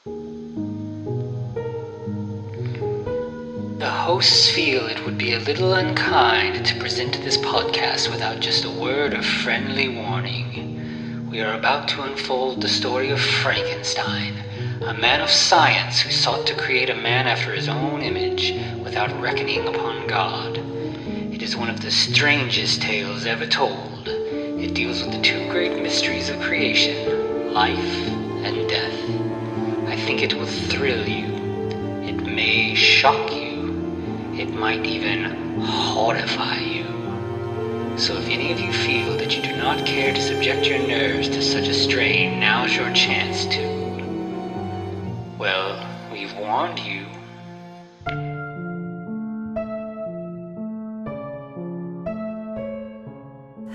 The hosts feel it would be a little unkind to present this podcast without just a word of friendly warning. We are about to unfold the story of Frankenstein, a man of science who sought to create a man after his own image without reckoning upon God. It is one of the strangest tales ever told. It deals with the two great mysteries of creation, life and death. I think it will thrill you. It may shock you. It might even horrify you. So if any of you feel that you do not care to subject your nerves to such a strain, now's your chance to. Well, we've warned you.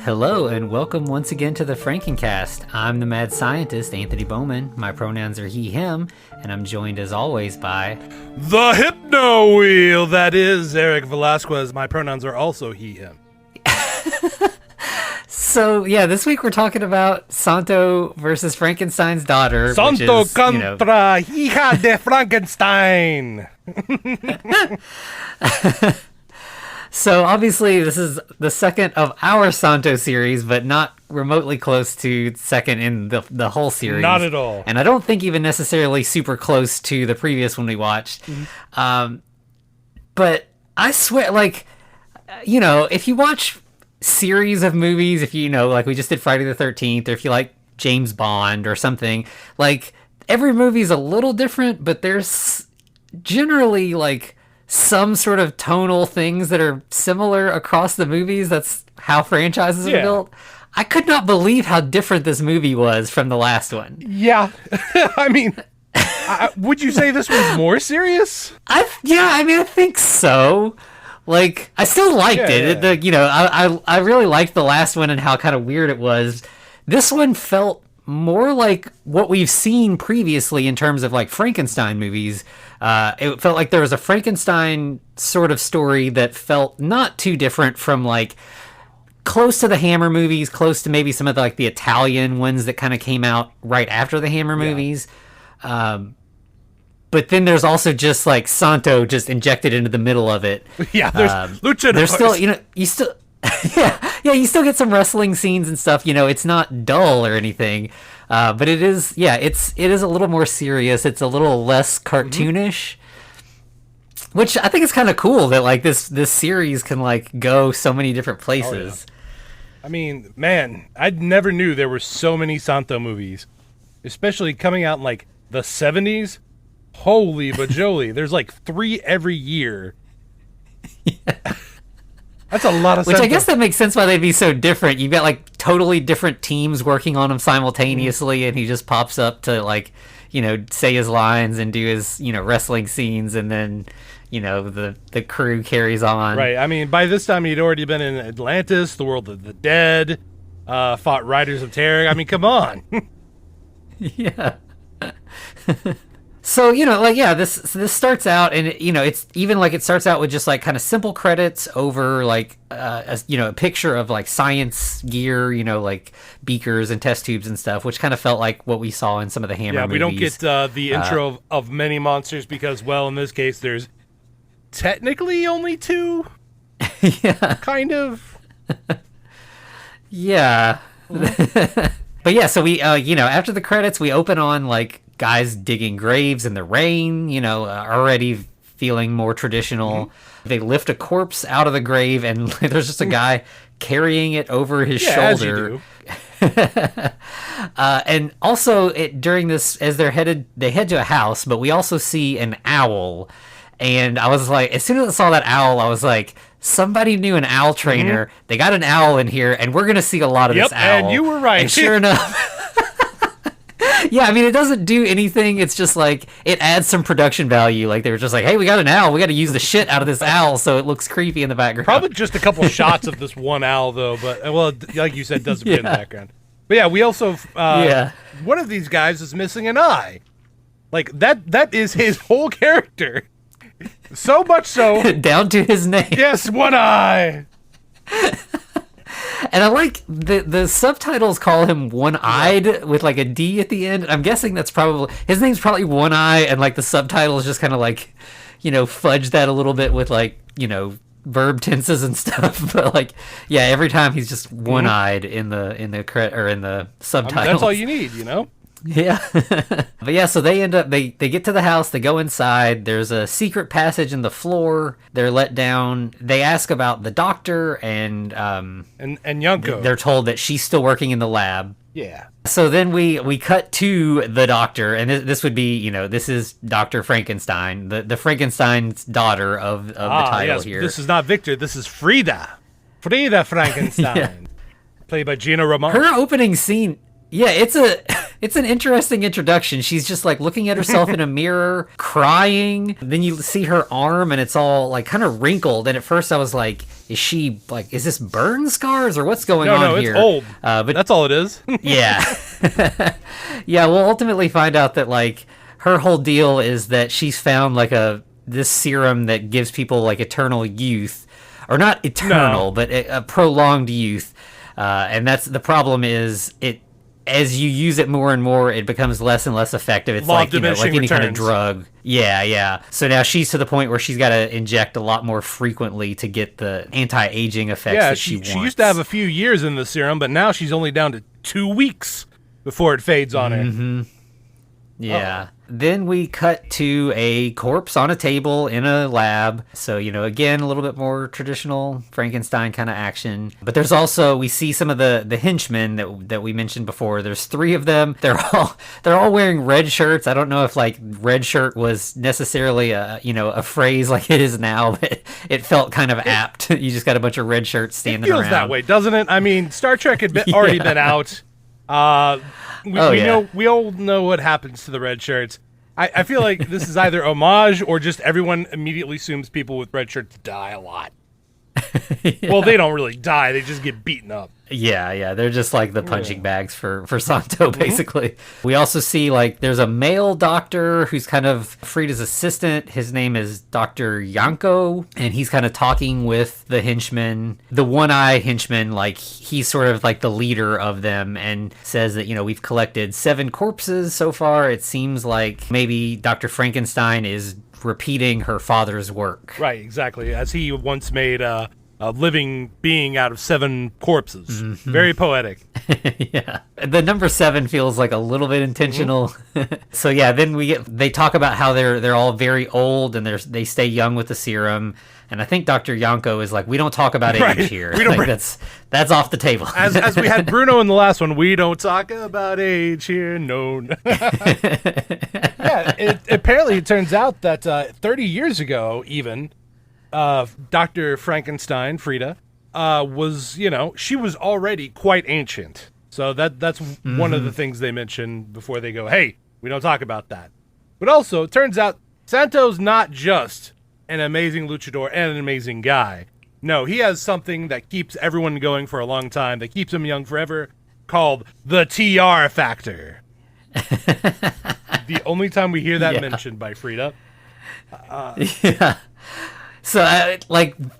Hello and welcome once again to the Frankencast. I'm the mad scientist, Anthony Bowman. My pronouns are he, him, and I'm joined as always by... The Hypno Wheel, that is Eric Velazquez. My pronouns are also he, him. So, yeah, this week we're talking about Santo versus Frankenstein's daughter. Santo which is, contra hija de Frankenstein. So, obviously, this is the second of our Santo series, but not remotely close to second in the whole series. Not at all. And I don't think even necessarily super close to the previous one we watched. Mm-hmm. But I swear, like, if you watch series of movies, if like we just did Friday the 13th, or if you like James Bond or something, like, every movie's a little different, but there's generally, like, some sort of tonal things that are similar across the movies. That's how franchises are built. I could not believe how different this movie was from the last one. Yeah. I mean, would you say this was more serious? I think so. Like, I still liked it. I really liked the last one and how kind of weird it was. This one felt more like what we've seen previously in terms of, like, Frankenstein movies. It felt like there was a Frankenstein sort of story that felt not too different from, like, close to the Hammer movies, close to maybe some of the Italian ones that kind of came out right after the Hammer movies. But then there's also just, like, Santo just injected into the middle of it. Yeah, there's luchadors. There's still, you still... you still get some wrestling scenes and stuff. It's not dull or anything, but it is. Yeah, it is a little more serious. It's a little less cartoonish, which I think is kind of cool that, like, this series can, like, go so many different places. Oh, yeah. I mean, man, I never knew there were so many Santo movies, especially coming out in, like, the 70s. Holy bajoli! There's like 3 every year. Yeah. That's a lot of Which Santo. I guess that makes sense why they'd be so different. You've got, like, totally different teams working on him simultaneously, and he just pops up to, like, say his lines and do his, wrestling scenes, and then, the crew carries on. Right. I mean, by this time he'd already been in Atlantis, the world of the dead, fought Riders of Terror. I mean, come on. Yeah. So, this starts out, and, it's even, like, it starts out with just, like, kind of simple credits over, like, a picture of, like, science gear, like beakers and test tubes and stuff, which kind of felt like what we saw in some of the Hammer movies. Yeah, we don't get the intro of many monsters because, well, in this case, there's technically only 2. Yeah. Kind of. Yeah. But, yeah, so we, after the credits, we open on, like, guys digging graves in the rain, already feeling more traditional. Mm-hmm. They lift a corpse out of the grave, and there's just a guy carrying it over his shoulder. As you do. And also, during this, as they head to a house, but we also see an owl. And I was like, as soon as I saw that owl, I was like, somebody knew an owl trainer. Mm-hmm. They got an owl in here, and we're going to see a lot of this owl. And you were right. And sure enough... Yeah, I mean, it doesn't do anything. It's just, like, it adds some production value. Like, they were just like, hey, we got an owl. We got to use the shit out of this owl so it looks creepy in the background. Probably just a couple shots of this one owl, though. But, well, like you said, does appear in the background. But, yeah, we also, one of these guys is missing an eye. Like, that is his whole character. So much so. Down to his name. Yes, one eye. And I like the subtitles call him One-Eyed with like a D at the end. I'm guessing that's probably his name's probably One Eye, and like the subtitles just kind of like, fudge that a little bit with like, verb tenses and stuff. But like, yeah, every time he's just one-eyed in the subtitles. That's all you need, Yeah. But yeah, so they get to the house, they go inside, there's a secret passage in the floor, they're let down, they ask about the doctor, and Yanko. They're told that she's still working in the lab. Yeah. So then we cut to the doctor, and this would be, this is Dr. Frankenstein, the Frankenstein's daughter of the title here. This is not Victor, this is Frida. Frida Frankenstein. Yeah. Played by Gina Raimondo. Her opening scene, yeah, it's an interesting introduction. She's just like looking at herself in a mirror, crying. Then you see her arm and it's all like kind of wrinkled. And at first I was like, is this burn scars or what's going on here? No, it's old. But that's all it is. Yeah. Yeah, we'll ultimately find out that like her whole deal is that she's found like this serum that gives people like eternal youth, or not eternal, but a prolonged youth. And that's the problem is as you use it more and more, it becomes less and less effective. It's like, like any kind of drug. Yeah. So now she's to the point where she's got to inject a lot more frequently to get the anti-aging effects that she wants. She used to have a few years in the serum, but now she's only down to 2 weeks before it fades on her. Yeah. Then we cut to a corpse on a table in a lab. So, again, a little bit more traditional Frankenstein kind of action. But there's also, we see some of the henchmen that we mentioned before. There's 3 of them. They're all wearing red shirts. I don't know if like red shirt was necessarily a phrase like it is now, but it felt kind of apt. You just got a bunch of red shirts standing around. It feels that way, doesn't it? I mean, Star Trek had already been out. We all know what happens to the red shirts. I feel like this is either homage or just everyone immediately assumes people with red shirts die a lot. Yeah. Well, they don't really die. They just get beaten up. Yeah. They're just like the punching bags for Santo, basically. We also see like there's a male doctor who's kind of Frida's assistant. His name is Dr. Yanko, and he's kind of talking with the henchman. The one-eye henchman, like he's sort of like the leader of them, and says that, we've collected 7 corpses so far. It seems like maybe Dr. Frankenstein is repeating her father's work. Right, exactly. As he once made a living being out of 7 corpses. Mm-hmm. Very poetic. Yeah. The number 7 feels like a little bit intentional. Mm-hmm. So yeah, then they talk about how they're all very old and they stay young with the serum. And I think Dr. Yanko is like, we don't talk about age here. We don't that's off the table. As we had Bruno in the last one, we don't talk about age here. No. Yeah, apparently it turns out that 30 years ago, even, Dr. Frankenstein, Frida, she was already quite ancient. So that's one of the things they mention before they go, hey, we don't talk about that. But also, it turns out Santo's not just an amazing luchador and an amazing guy. No, he has something that keeps everyone going for a long time, that keeps him young forever, called the TR factor. The only time we hear that mentioned by Frida. Yeah. So,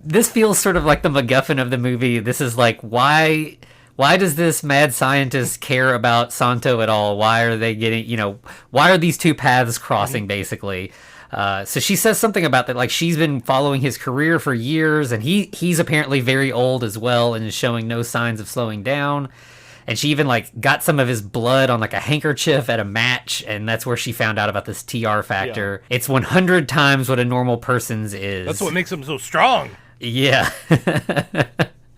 this feels sort of like the MacGuffin of the movie. This is like, why does this mad scientist care about Santo at all? Why are they getting, why are these 2 paths crossing, basically? So she says something about that, like she's been following his career for years, and he's apparently very old as well and is showing no signs of slowing down. And she even like got some of his blood on like a handkerchief at a match, and that's where she found out about this TR factor. Yeah. It's 100 times what a normal person's is. That's what makes him so strong. Yeah.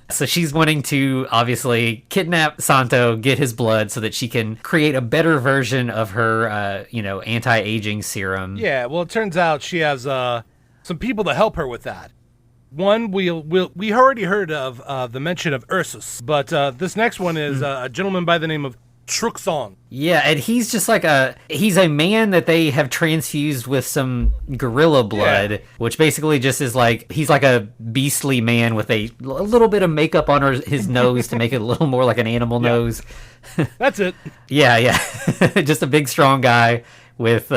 So she's wanting to obviously kidnap Santo, get his blood so that she can create a better version of her, anti-aging serum. Yeah, well, it turns out she has some people to help her with that. One, we already heard of the mention of Ursus, but this next one is a gentleman by the name of Truxon. Yeah, and he's just like he's a man that they have transfused with some gorilla blood, which basically just is like, he's like a beastly man with a little bit of makeup on his nose to make it a little more like an animal nose. That's it. Yeah. Just a big, strong guy with,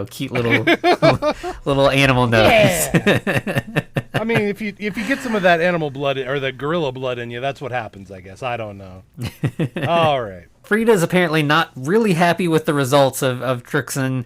cute little animal nose. Yeah. I mean, if you get some of that animal blood or the gorilla blood in you, that's what happens, I guess. I don't know. All right. Frida's apparently not really happy with the results of Trixon.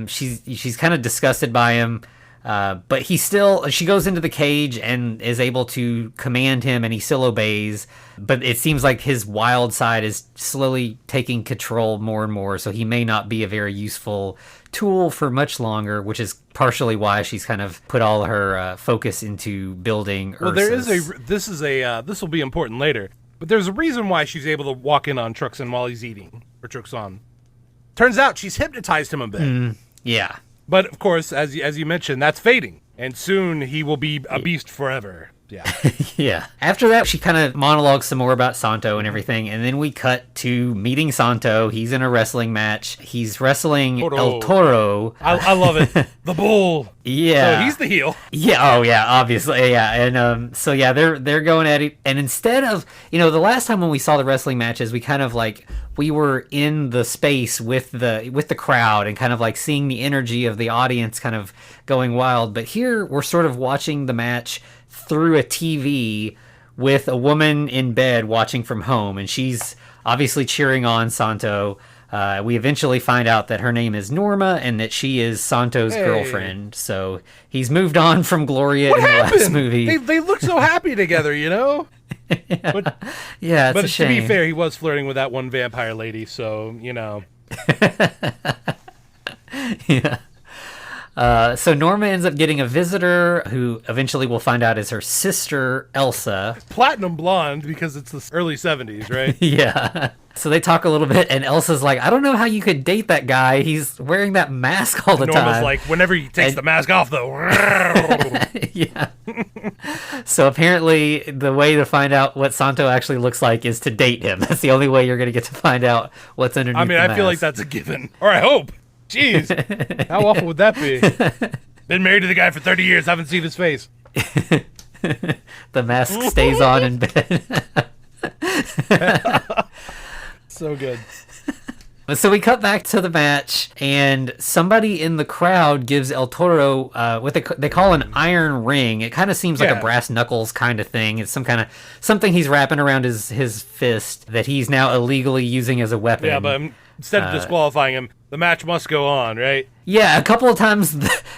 She's kind of disgusted by him. But she goes into the cage and is able to command him, and he still obeys. But it seems like his wild side is slowly taking control more and more, so he may not be a very useful tool for much longer, which is partially why she's kind of put all her focus into building Ursus. Well, this will be important later, but there's a reason why she's able to walk in on Truxon while he's eating, or Truxon. Turns out she's hypnotized him a bit. Yeah. But, of course, as you mentioned, that's fading. And soon he will be a beast forever. Yeah. Yeah. After that, she kind of monologues some more about Santo and everything. And then we cut to meeting Santo. He's in a wrestling match. He's wrestling El Toro. I love it. The bull. Yeah. So he's the heel. Yeah. Oh, yeah. Obviously. Yeah. And so, yeah, they're going at it. And instead of, the last time when we saw the wrestling matches, we kind of we were in the space with the crowd and kind of seeing the energy of the audience kind of going wild. But here we're sort of watching the match through a TV with a woman in bed watching from home, and she's obviously cheering on Santo. We eventually find out that her name is Norma and that she is Santo's girlfriend. So he's moved on from Gloria in the last movie. They look so happy together, Yeah, But it's a shame. To be fair, he was flirting with that one vampire lady, so, Yeah. So Norma ends up getting a visitor who eventually we'll find out is her sister, Elsa. Platinum blonde because it's the early 70s, right? Yeah. So they talk a little bit, and Elsa's like, I don't know how you could date that guy. He's wearing that mask all the time. Norma's like, whenever he takes the mask off, though. Yeah. So apparently the way to find out what Santo actually looks like is to date him. That's the only way you're going to get to find out what's underneath the mask. I feel like that's a given. Or I hope. Jeez, how awful would that be? Been married to the guy for 30 years, haven't seen his face. The mask stays on in bed. So good. So we cut back to the match, and somebody in the crowd gives El Toro what they call an iron ring. It kind of seems like a brass knuckles kind of thing. It's something he's wrapping around his fist that he's now illegally using as a weapon. Yeah, but instead of disqualifying him, the match must go on, right? Yeah, a couple of times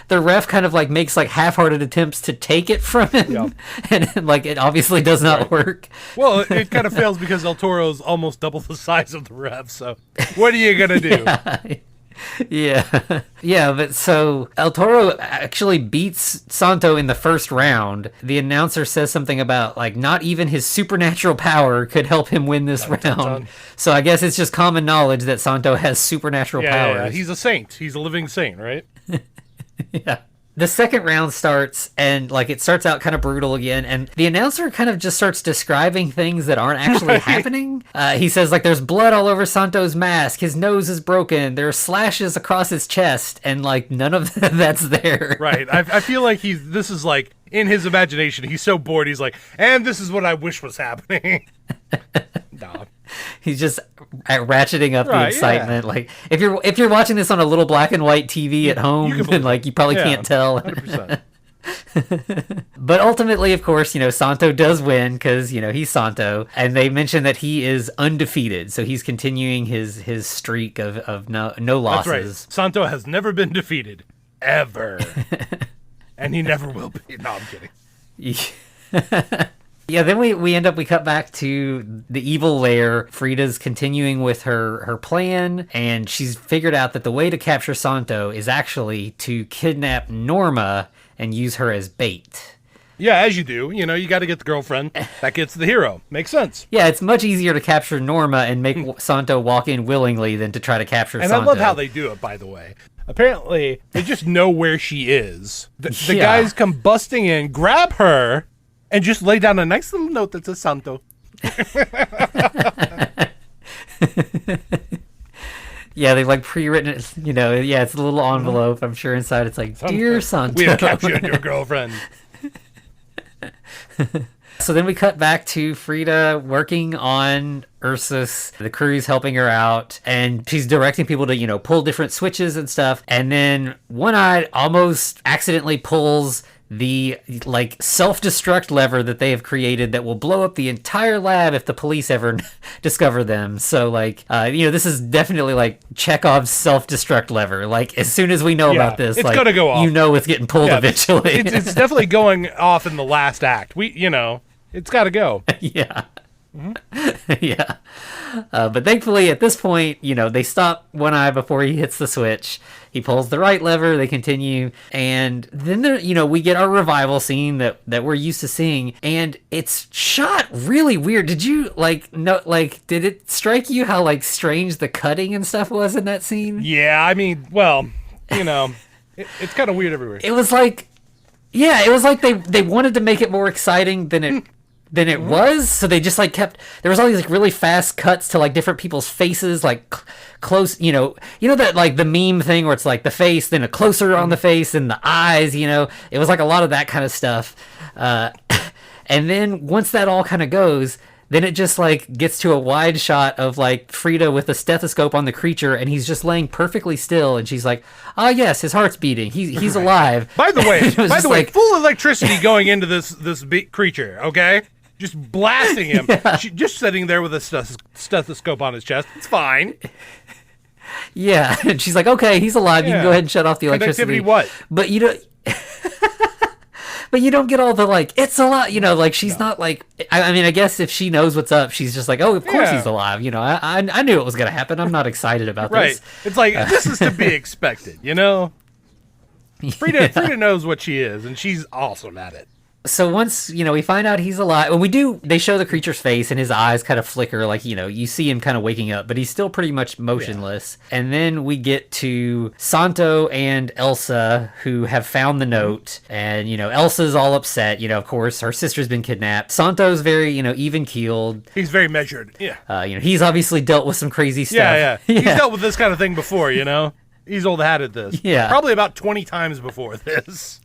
the ref kind of makes half-hearted attempts to take it from him, and it obviously does not work. Well, it kind of fails because El Toro's almost double the size of the ref, so what are you gonna do? Yeah, but so El Toro actually beats Santo in the first round. The announcer says something about not even his supernatural power could help him win this round. So I guess it's just common knowledge that Santo has supernatural powers. Yeah, he's a saint. He's a living saint, right? Yeah. The second round starts, and it starts out kind of brutal again, and the announcer kind of just starts describing things that aren't actually happening. He says there's blood all over Santo's mask, his nose is broken, there are slashes across his chest, and none of that's there. Right. I feel like this is in his imagination, he's so bored, he's like, and this is what I wish was happening. No. He's just ratcheting up the excitement. Yeah. If you're watching this on a little black and white TV at home, then you probably can't tell. 100%. But ultimately, of course, Santo does win because he's Santo, and they mention that he is undefeated, so he's continuing his streak of no losses. That's right. Santo has never been defeated ever, and he never will be. No, I'm kidding. Yeah, then we cut back to the evil lair. Frida's continuing with her plan, and she's figured out that the way to capture Santo is actually to kidnap Norma and use her as bait. Yeah, as you do. You got to get the girlfriend. That gets the hero. Makes sense. Yeah, it's much easier to capture Norma and make Santo walk in willingly than to try to capture Santo. And I love how they do it, by the way. Apparently, they just know where she is. The guys come busting in, grab her, and just lay down a nice little note that says Santo. Yeah, they've pre-written it, it's a little envelope. I'm sure inside it's Dear Santo. We have captured your girlfriend. So then we cut back to Frida working on Ursus. The crew's helping her out, and she's directing people to, pull different switches and stuff. And then One-Eyed almost accidentally pulls the like self-destruct lever that they have created that will blow up the entire lab if the police ever discover them. So like this is definitely like Chekhov's self-destruct lever. Like as soon as we know about this, it's like, gonna go off. It's getting pulled eventually. It's definitely going off in the last act. It's got to go. Yeah. Mm-hmm. Yeah. But thankfully at this point, they stop One Eye before he hits the switch. He pulls the right lever, they continue, and then we get our revival scene that we're used to seeing, and it's shot really weird. Did you did it strike you how like strange the cutting and stuff was in that scene? Yeah, I mean, it's kind of weird everywhere. It was like they wanted to make it more exciting than it was, so they just like kept, there was all these like really fast cuts to like different people's faces, like close, that like the meme thing where it's like the face, then a closer on the face, and the eyes, it was like a lot of that kind of stuff. And then once that all kind of goes, then it just like gets to a wide shot of like Frida with a stethoscope on the creature, and he's just laying perfectly still, and she's like, "Oh yes, his heart's beating. He's alive." By the way, full electricity going into this creature. Okay, just blasting him. Yeah. Just sitting there with a stethoscope on his chest. It's fine. Yeah, and she's like, "Okay, he's alive. You can go ahead and shut off the electricity." Conductivity, what? But you don't. But you don't get all the like, it's a lot, like she's not like, I mean, I guess if she knows what's up, she's just like, oh, of course he's alive. I knew it was going to happen. I'm not excited about this. Right. It's like, this is to be expected, Frida knows what she is, and she's awesome at it. So once, we find out he's alive, they show the creature's face and his eyes kind of flicker, like, you see him kind of waking up, but he's still pretty much motionless. Yeah. And then we get to Santo and Elsa, who have found the note, and, Elsa's all upset, of course, her sister's been kidnapped. Santo's very, even-keeled. He's very measured, yeah. He's obviously dealt with some crazy stuff. Yeah. He's dealt with this kind of thing before, He's old hat at this. Yeah. Probably about 20 times before this.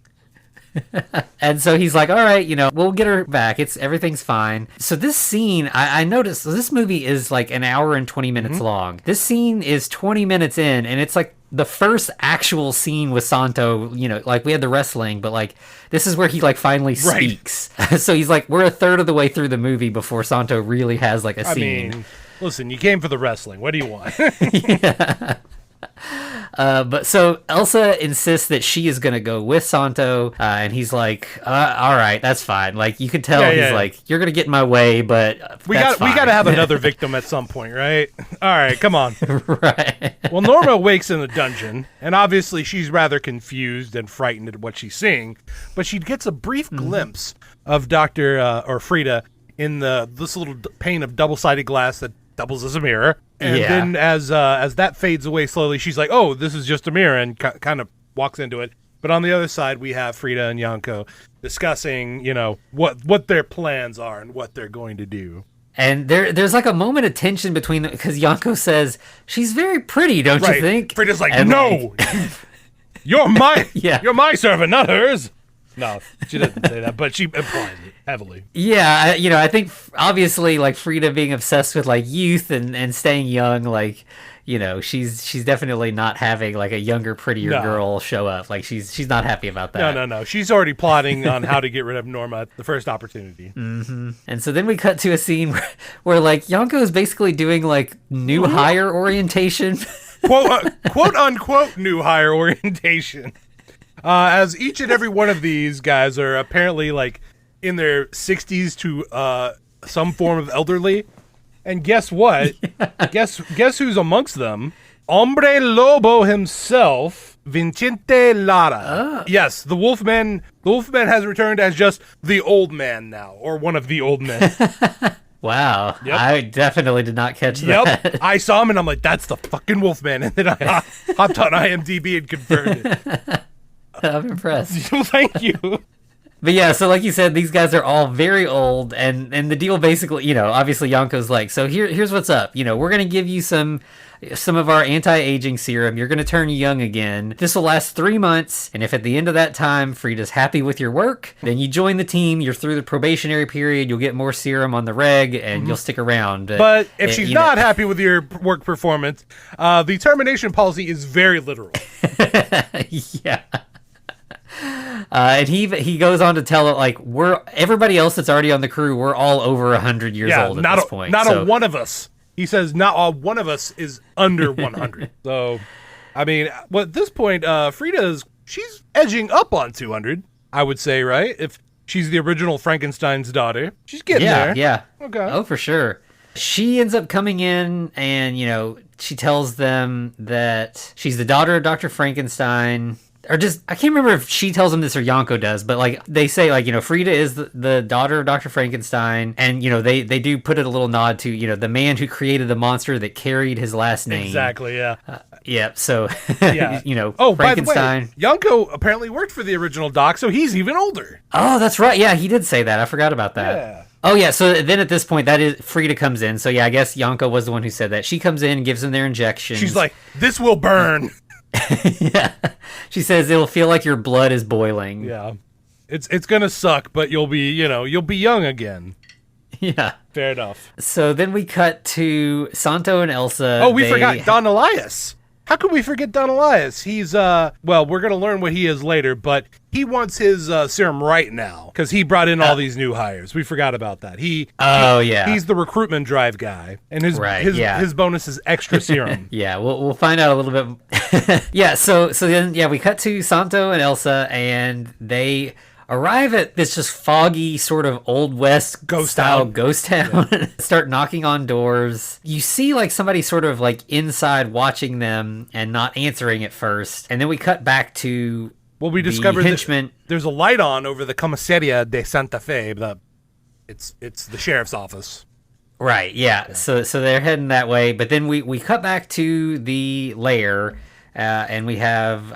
And so he's like, all right, we'll get her back. Everything's fine. So this scene, I noticed, this movie is like an hour and 20 minutes long. This scene is 20 minutes in, and it's like the first actual scene with Santo, like we had the wrestling, but like this is where he like finally speaks. So he's like, we're a third of the way through the movie before Santo really has like a scene. I mean, listen, you came for the wrestling. What do you want? Yeah. But so Elsa insists that she is going to go with Santo, and he's like, all right, that's fine. Like, you can tell he's like, you're going to get in my way, but we got to have another victim at some point, right? All right, come on. Right. Well, Norma wakes in the dungeon, and obviously she's rather confused and frightened at what she's seeing, but she gets a brief glimpse of or Frida in this little pane of double-sided glass that doubles as a mirror. And then as that fades away slowly, she's like, oh, this is just a mirror, and kind of walks into it. But on the other side, we have Frida and Yanko discussing, what their plans are and what they're going to do. And there's like a moment of tension between them, because Yanko says, she's very pretty, don't you think? Frida's like, no, you're my servant, not hers. No, she doesn't say that, but she implies it heavily. Yeah, I think obviously like Frida being obsessed with like youth and staying young, like, she's definitely not having like a younger, prettier girl show up. Like she's not happy about that. No. She's already plotting on how to get rid of Norma at the first opportunity. Mm-hmm. And so then we cut to a scene where like Yanko is basically doing like new hire orientation. quote unquote new hire orientation. As each and every one of these guys are apparently like in their 60s to some form of elderly. And guess what? Yeah. Guess who's amongst them? Hombre Lobo himself, Vicente Lara. Oh. Yes, the Wolfman. The Wolfman has returned as just the old man now, or one of the old men. Wow. Yep. I definitely did not catch that. Yep. I saw him and I'm like, that's the fucking Wolfman. And then I hopped on IMDb and confirmed it. I'm impressed. Thank you. But yeah, so like you said, these guys are all very old, and the deal basically, obviously Yanko's like, so here's what's up. We're going to give you some of our anti-aging serum. You're going to turn young again. This will last 3 months, and if at the end of that time Frida's happy with your work, then you join the team, you're through the probationary period, you'll get more serum on the reg, and you'll stick around. But if she's not happy with your work performance, the termination policy is very literal. Yeah. And he goes on to tell it like everybody else that's already on the crew, we're all over 100 years old at this point. Not a one of us. He says not a one of us is under 100. So, I mean, well, at this point, she's edging up on 200, I would say, right? If she's the original Frankenstein's daughter, she's getting there. Yeah. Okay. Oh, for sure. She ends up coming in and, she tells them that she's the daughter of Dr. Frankenstein. Or just, I can't remember if she tells them this or Yanko does, but like they say, like, Frida is the daughter of Dr. Frankenstein. And, they do put it a little nod to, the man who created the monster that carried his last name. Exactly, yeah. So, yeah. Oh, Frankenstein. By the way, Yanko apparently worked for the original Doc, so he's even older. Oh, that's right. Yeah, he did say that. I forgot about that. Yeah. Oh, yeah, so then at this point, that is Frida comes in. So, yeah, I guess Yanko was the one who said that. She comes in, gives them their injections. She's like, this will burn. Yeah. She says it'll feel like your blood is boiling. Yeah. It's going to suck, but you'll be young again. Yeah. Fair enough. So then we cut to Santo and Elsa. Oh, we forgot Don Elias. How could we forget Don Elias? He's, we're going to learn what he is later, but he wants his serum right now because he brought in all these new hires. We forgot about that. He's the recruitment drive guy, and his bonus is extra serum. Yeah, we'll find out a little bit. Yeah, so then we cut to Santo and Elsa, and they arrive at this just foggy sort of Old West ghost town. Yeah. Start knocking on doors. You see like somebody sort of like inside watching them and not answering at first. And then we cut back to we discover that there's a light on over the Comisaria de Santa Fe. It's the sheriff's office. Right, yeah. So they're heading that way. But then we cut back to the lair. And we have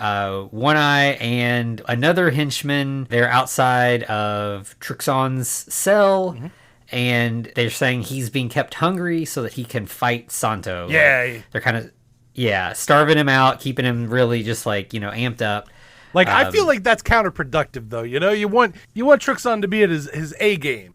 One Eye and another henchman. They're outside of Trixon's cell, and they're saying he's being kept hungry so that he can fight Santo. Yeah. Like, they're kind of, starving him out, keeping him really just like, amped up. Like, I feel like that's counterproductive, though. You want Trixon to be at his A game.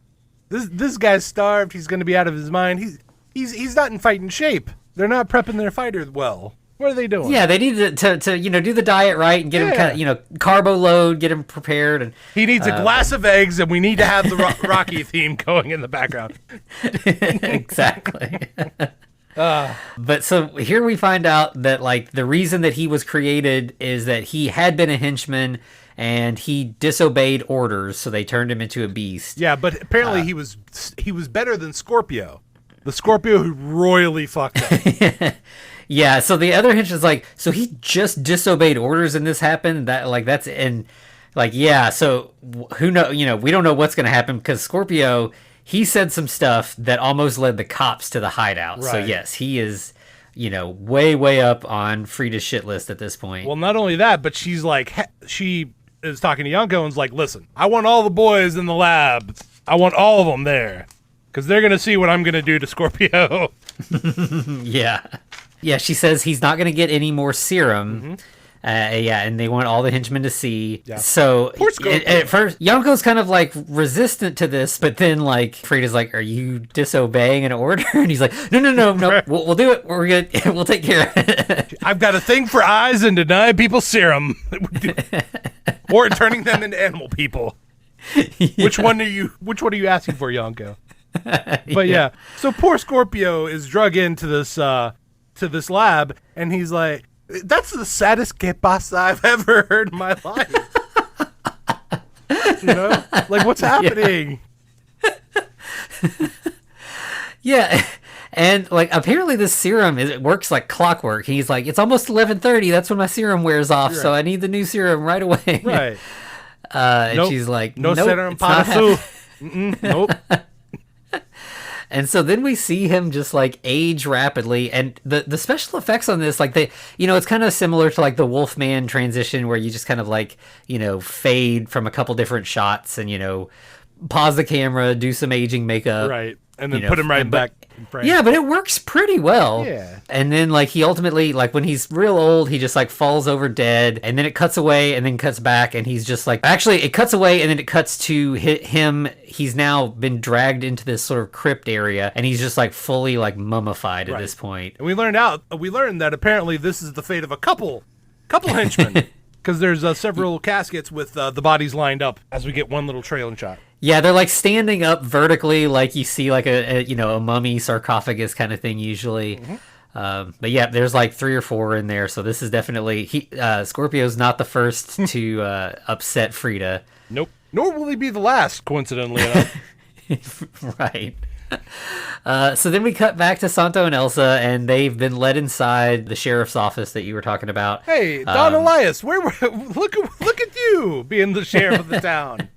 This guy's starved. He's going to be out of his mind. He's not in fighting shape. They're not prepping their fighter well. What are they doing? Yeah, they need to do the diet right and get him kind of, carbo load, get him prepared. And he needs a glass of eggs, and we need to have the Rocky theme going in the background. Exactly. But so here we find out that like the reason that he was created is that he had been a henchman and he disobeyed orders, so they turned him into a beast. Yeah, but apparently he was better than Scorpio, the Scorpio who royally fucked up. Yeah, so the other henchman's like, so he just disobeyed orders and this happened? So who know, we don't know what's going to happen because Scorpio, he said some stuff that almost led the cops to the hideout. Right. So yes, he is, way, way up on Frida's shit list at this point. Well, not only that, but she is talking to Yanko and's like, listen, I want all the boys in the lab. I want all of them there because they're going to see what I'm going to do to Scorpio. Yeah. Yeah, she says he's not going to get any more serum. And they want all the henchmen to see. Yeah. So at first, Yonko's kind of like resistant to this, but then like Frida's like, "Are you disobeying an order?" And he's like, "No, we'll do it. We're good. We'll take care of it." I've got a thing for eyes and deny people serum, or turning them into animal people. Yeah. Which one are you asking for, Yonko? But yeah, so poor Scorpio is drug into this lab, and he's like, that's the saddest que pasa I've ever heard in my life. Like, what's happening? Yeah. And like apparently this serum it works like clockwork. He's like, it's almost 11:30. That's when my serum wears off, right. So I need the new serum right away. Right. And she's like, no nope, serum para Nope. And so then we see him just like age rapidly, and the special effects on this, like it's kind of similar to like the Wolfman transition where you just kind of like, fade from a couple different shots and, pause the camera, do some aging makeup. Right. And then put him right back in frame. Yeah, but it works pretty well. Yeah. And then like he ultimately, like when he's real old, he just like falls over dead, and then it cuts away and then cuts back, and he's just like, actually it cuts away and then it cuts to him. He's now been dragged into this sort of crypt area, and he's just like fully like mummified at this point. And we learned that apparently this is the fate of a couple henchmen. Because there's several caskets with the bodies lined up as we get one little trailing shot. Yeah, they're like standing up vertically, like you see like a mummy sarcophagus kind of thing usually. But yeah, there's like 3 or 4 in there, so this is definitely Scorpio's not the first to upset Frida. Nope. Nor will he be the last, coincidentally enough. Right. So then we cut back to Santo and Elsa, and they've been led inside the sheriff's office that you were talking about. Hey, Don Elias, look at you being the sheriff of the town.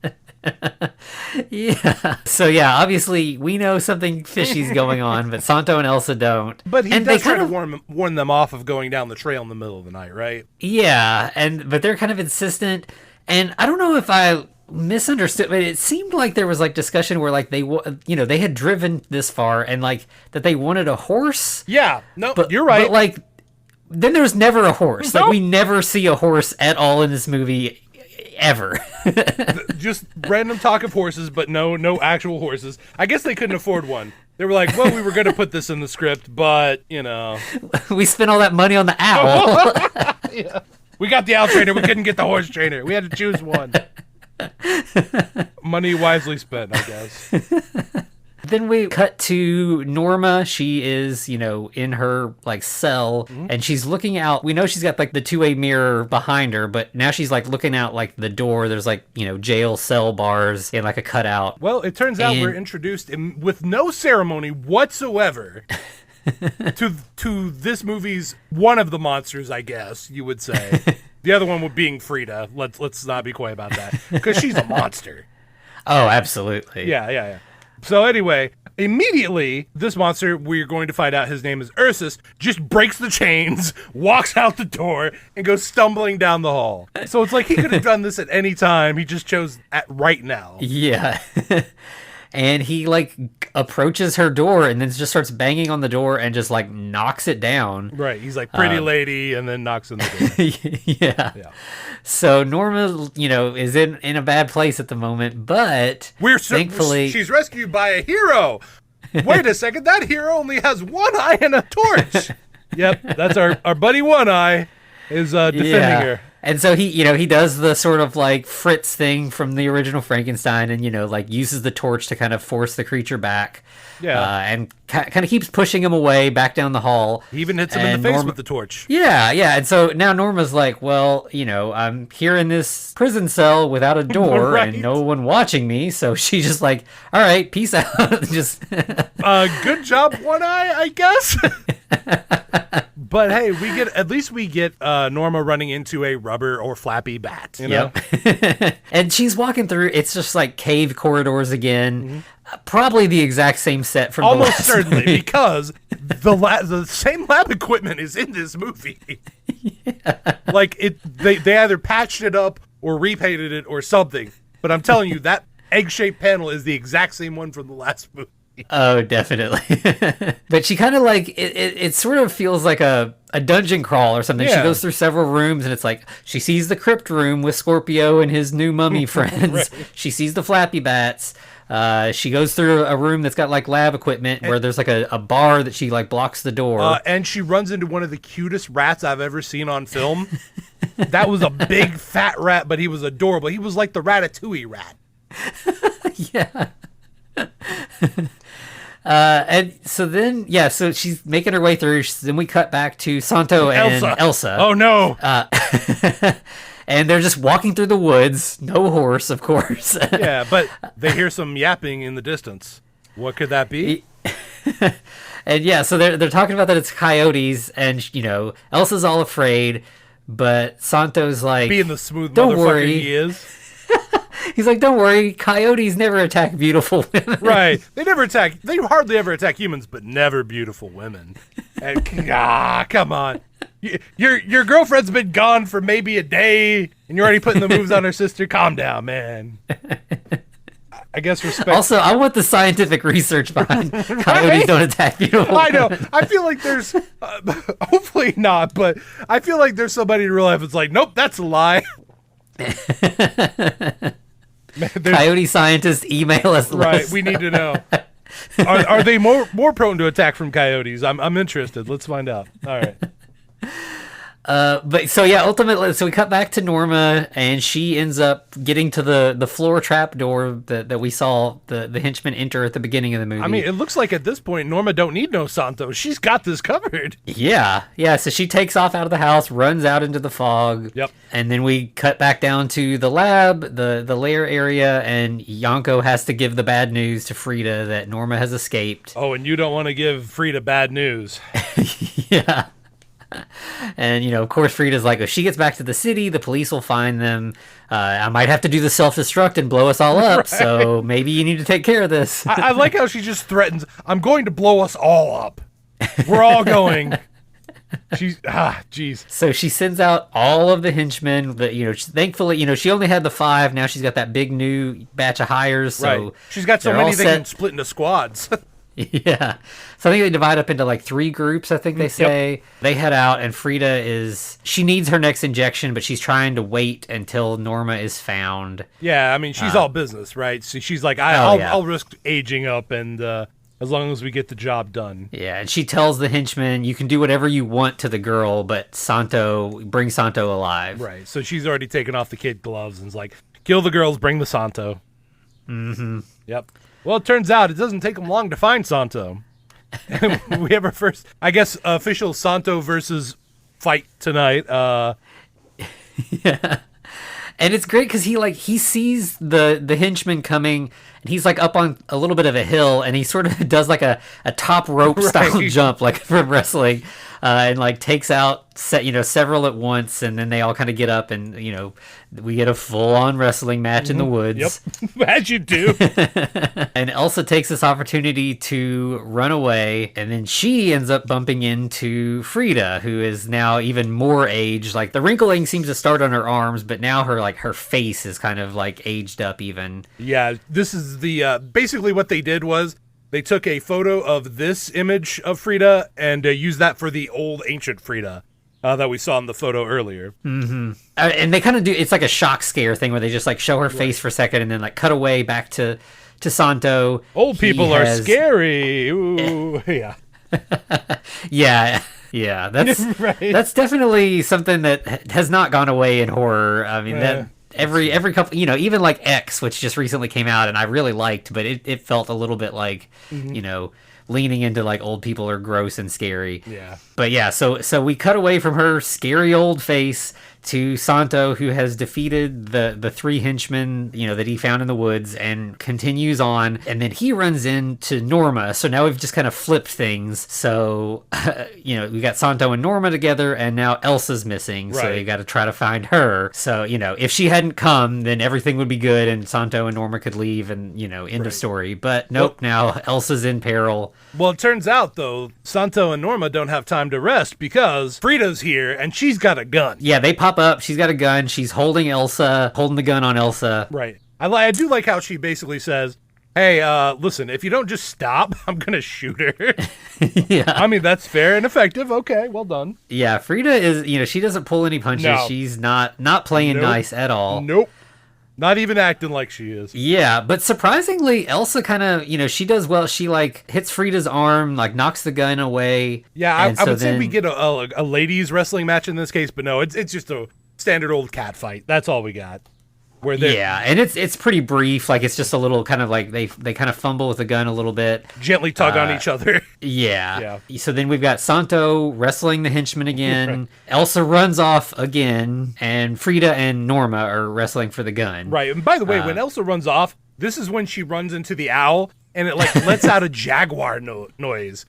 Yeah. So yeah, obviously we know something fishy's going on, but Santo and Elsa don't. But he does try to warn them off of going down the trail in the middle of the night, right? Yeah, but they're kind of insistent, and I don't know if I misunderstood, but it seemed like there was like discussion where like they had driven this far and like that they wanted a horse. Yeah, no, but you're right. But like then there's never a horse. Nope. Like we never see a horse at all in this movie ever. Just random talk of horses, but no actual horses. I guess they couldn't afford one. They were like, well, we were going to put this in the script, but we spent all that money on the owl. Yeah. We got the owl trainer. We couldn't get the horse trainer. We had to choose one. Money wisely spent, I guess. Then we cut to Norma. She is, in her like cell, and she's looking out. We know she's got like the two-way mirror behind her, but now she's like looking out like the door. There's like, jail cell bars and like a cutout. Well, it turns out we're introduced with no ceremony whatsoever to this movie's one of the monsters, I guess you would say. The other one being Frida. Let's not be coy about that, because she's a monster. Oh, absolutely. Yeah. So anyway, immediately, this monster, we're going to find out his name is Ursus, just breaks the chains, walks out the door, and goes stumbling down the hall. So it's like he could have done this at any time. He just chose at right now. Yeah. And he like approaches her door and then just starts banging on the door and just like knocks it down. Right. He's like, pretty lady, and then knocks on the door. Yeah. So Norma, is in a bad place at the moment, but thankfully she's rescued by a hero. Wait a second, that hero only has one eye and a torch. Yep, that's our buddy One Eye is defending her. And so he does the sort of like Fritz thing from the original Frankenstein and, like uses the torch to kind of force the creature back. Yeah. And kind of keeps pushing him away back down the hall. He even hits him in the face with the torch. Yeah. And so now Norma's like, well, I'm here in this prison cell without a door right. And no one watching me. So she's just like, all right, peace out. Just good job, One Eye, I guess. But hey, at least we get Norma running into a rubber or flappy bat. Yep. And she's walking through. It's just like cave corridors again. Mm-hmm. Probably the exact same set from almost the last certainly movie. Because the same lab equipment is in this movie. Yeah. Like they either patched it up or repainted it or something. But I'm telling you, that egg-shaped panel is the exact same one from the last movie. Oh, definitely. But she kind of like it sort of feels like a dungeon crawl or something. Yeah. She goes through several rooms and it's like she sees the crypt room with Scorpio and his new mummy friends. Right. She sees the flappy bats. She goes through a room that's got like lab equipment where there's like a bar that she like blocks the door. And she runs into one of the cutest rats I've ever seen on film. That was a big fat rat, but he was adorable. He was like the Ratatouille rat. Yeah. And so then, so she's making her way through. Then we cut back to Santo and Elsa. Oh, no. And they're just walking through the woods. No horse, of course. Yeah, but they hear some yapping in the distance. What could that be? And so they're talking about that it's coyotes, and Elsa's all afraid, but Santo's like, being the smooth don't motherfucker worry. He is. He's like, don't worry, coyotes never attack beautiful women. Right. They hardly ever attack humans, but never beautiful women. And, come on. Your girlfriend's been gone for maybe a day, and you're already putting the moves on her sister. Calm down, man. I guess respect. Also, I want the scientific research behind coyotes don't attack beautiful women. I know. I feel like there's, hopefully not, but I feel like there's somebody in real life that's like, nope, that's a lie. Coyote scientists, email us. Right, we need to know. Are they more prone to attack from coyotes? I'm interested. Let's find out. All right. But so yeah, ultimately, so we cut back to Norma, and she ends up getting to the floor trap door that we saw the henchmen enter at the beginning of the movie. I mean, it looks like at this point Norma don't need no Santo. She's got this covered. Yeah. So she takes off out of the house, runs out into the fog. Yep. And then we cut back down to the lab, the lair area, and Yonko has to give the bad news to Frida that Norma has escaped. Oh, and you don't want to give Frida bad news. Yeah. And, of course, Frida's like, if she gets back to the city, the police will find them. I might have to do the self-destruct and blow us all up, right. So maybe you need to take care of this. I like how she just threatens, I'm going to blow us all up. We're all going. Jeez. So she sends out all of the henchmen, but, thankfully, she only had the 5. Now she's got that big new batch of hires. So right. She's got so many they can split into squads. Yeah. So I think they divide up into like 3 groups, I think they say. Yep. They head out, and Frida she needs her next injection, but she's trying to wait until Norma is found. Yeah, I mean, she's all business, right? So she's like, I'll risk aging up, and as long as we get the job done. Yeah, and she tells the henchmen, you can do whatever you want to the girl, but bring Santo alive. Right. So she's already taken off the kid gloves and is like, kill the girls, bring the Santo. Mm-hmm. Yep. Well, it turns out it doesn't take them long to find Santo. We have our first, I guess, official Santo versus fight tonight. Yeah. And it's great because he sees the henchman coming, and he's like up on a little bit of a hill, and he sort of does like a top rope style jump, like from wrestling, and like takes out several at once, and then they all kind of get up, and we get a full on wrestling match in the woods. Yep, as you do. And Elsa takes this opportunity to run away, and then she ends up bumping into Frida, who is now even more aged. Like the wrinkling seems to start on her arms, but now her face is kind of like aged up even. Yeah, this is the basically what they did was they took a photo of this image of Frida and used that for the old ancient Frida that we saw in the photo earlier. Mm-hmm. And they kind of do, it's like a shock scare thing where they just like show her face for a second and then like cut away back to Santo. Old people are scary. Ooh, yeah. Yeah, that's definitely something that has not gone away in horror. I mean, that every couple, even like X, which just recently came out and I really liked, but it felt a little bit like, leaning into like old people are gross and scary. Yeah. But yeah, so we cut away from her scary old face to Santo, who has defeated the 3 henchmen, that he found in the woods, and continues on. And then he runs into Norma. So now we've just kind of flipped things. So, we got Santo and Norma together, and now Elsa's missing. Right. So you got to try to find her. So, if she hadn't come, then everything would be good, and Santo and Norma could leave, and, end of story. But nope, now Elsa's in peril. Well, it turns out, though, Santo and Norma don't have time to rest because Frida's here, and she's got a gun. Yeah, they pop up. She's got a gun. She's holding the gun on Elsa. Right. I do like how she basically says, hey, listen, if you don't just stop, I'm going to shoot her. Yeah. I mean, that's fair and effective. Okay, well done. Yeah, Frida is, she doesn't pull any punches. No. She's not playing nice at all. Nope. Not even acting like she is. Yeah, but surprisingly, Elsa kind of, she does well. She, hits Frida's arm, knocks the gun away. Yeah, I would say we get a ladies' wrestling match in this case, but no, it's just a standard old cat fight. That's all we got. Yeah, and it's pretty brief. It's just a little kind of they kind of fumble with the gun a little bit. Gently tug on each other. Yeah. So then we've got Santo wrestling the henchman again. Right. Elsa runs off again, and Frida and Norma are wrestling for the gun. Right. And by the way, when Elsa runs off, this is when she runs into the owl, and it lets out a jaguar noise.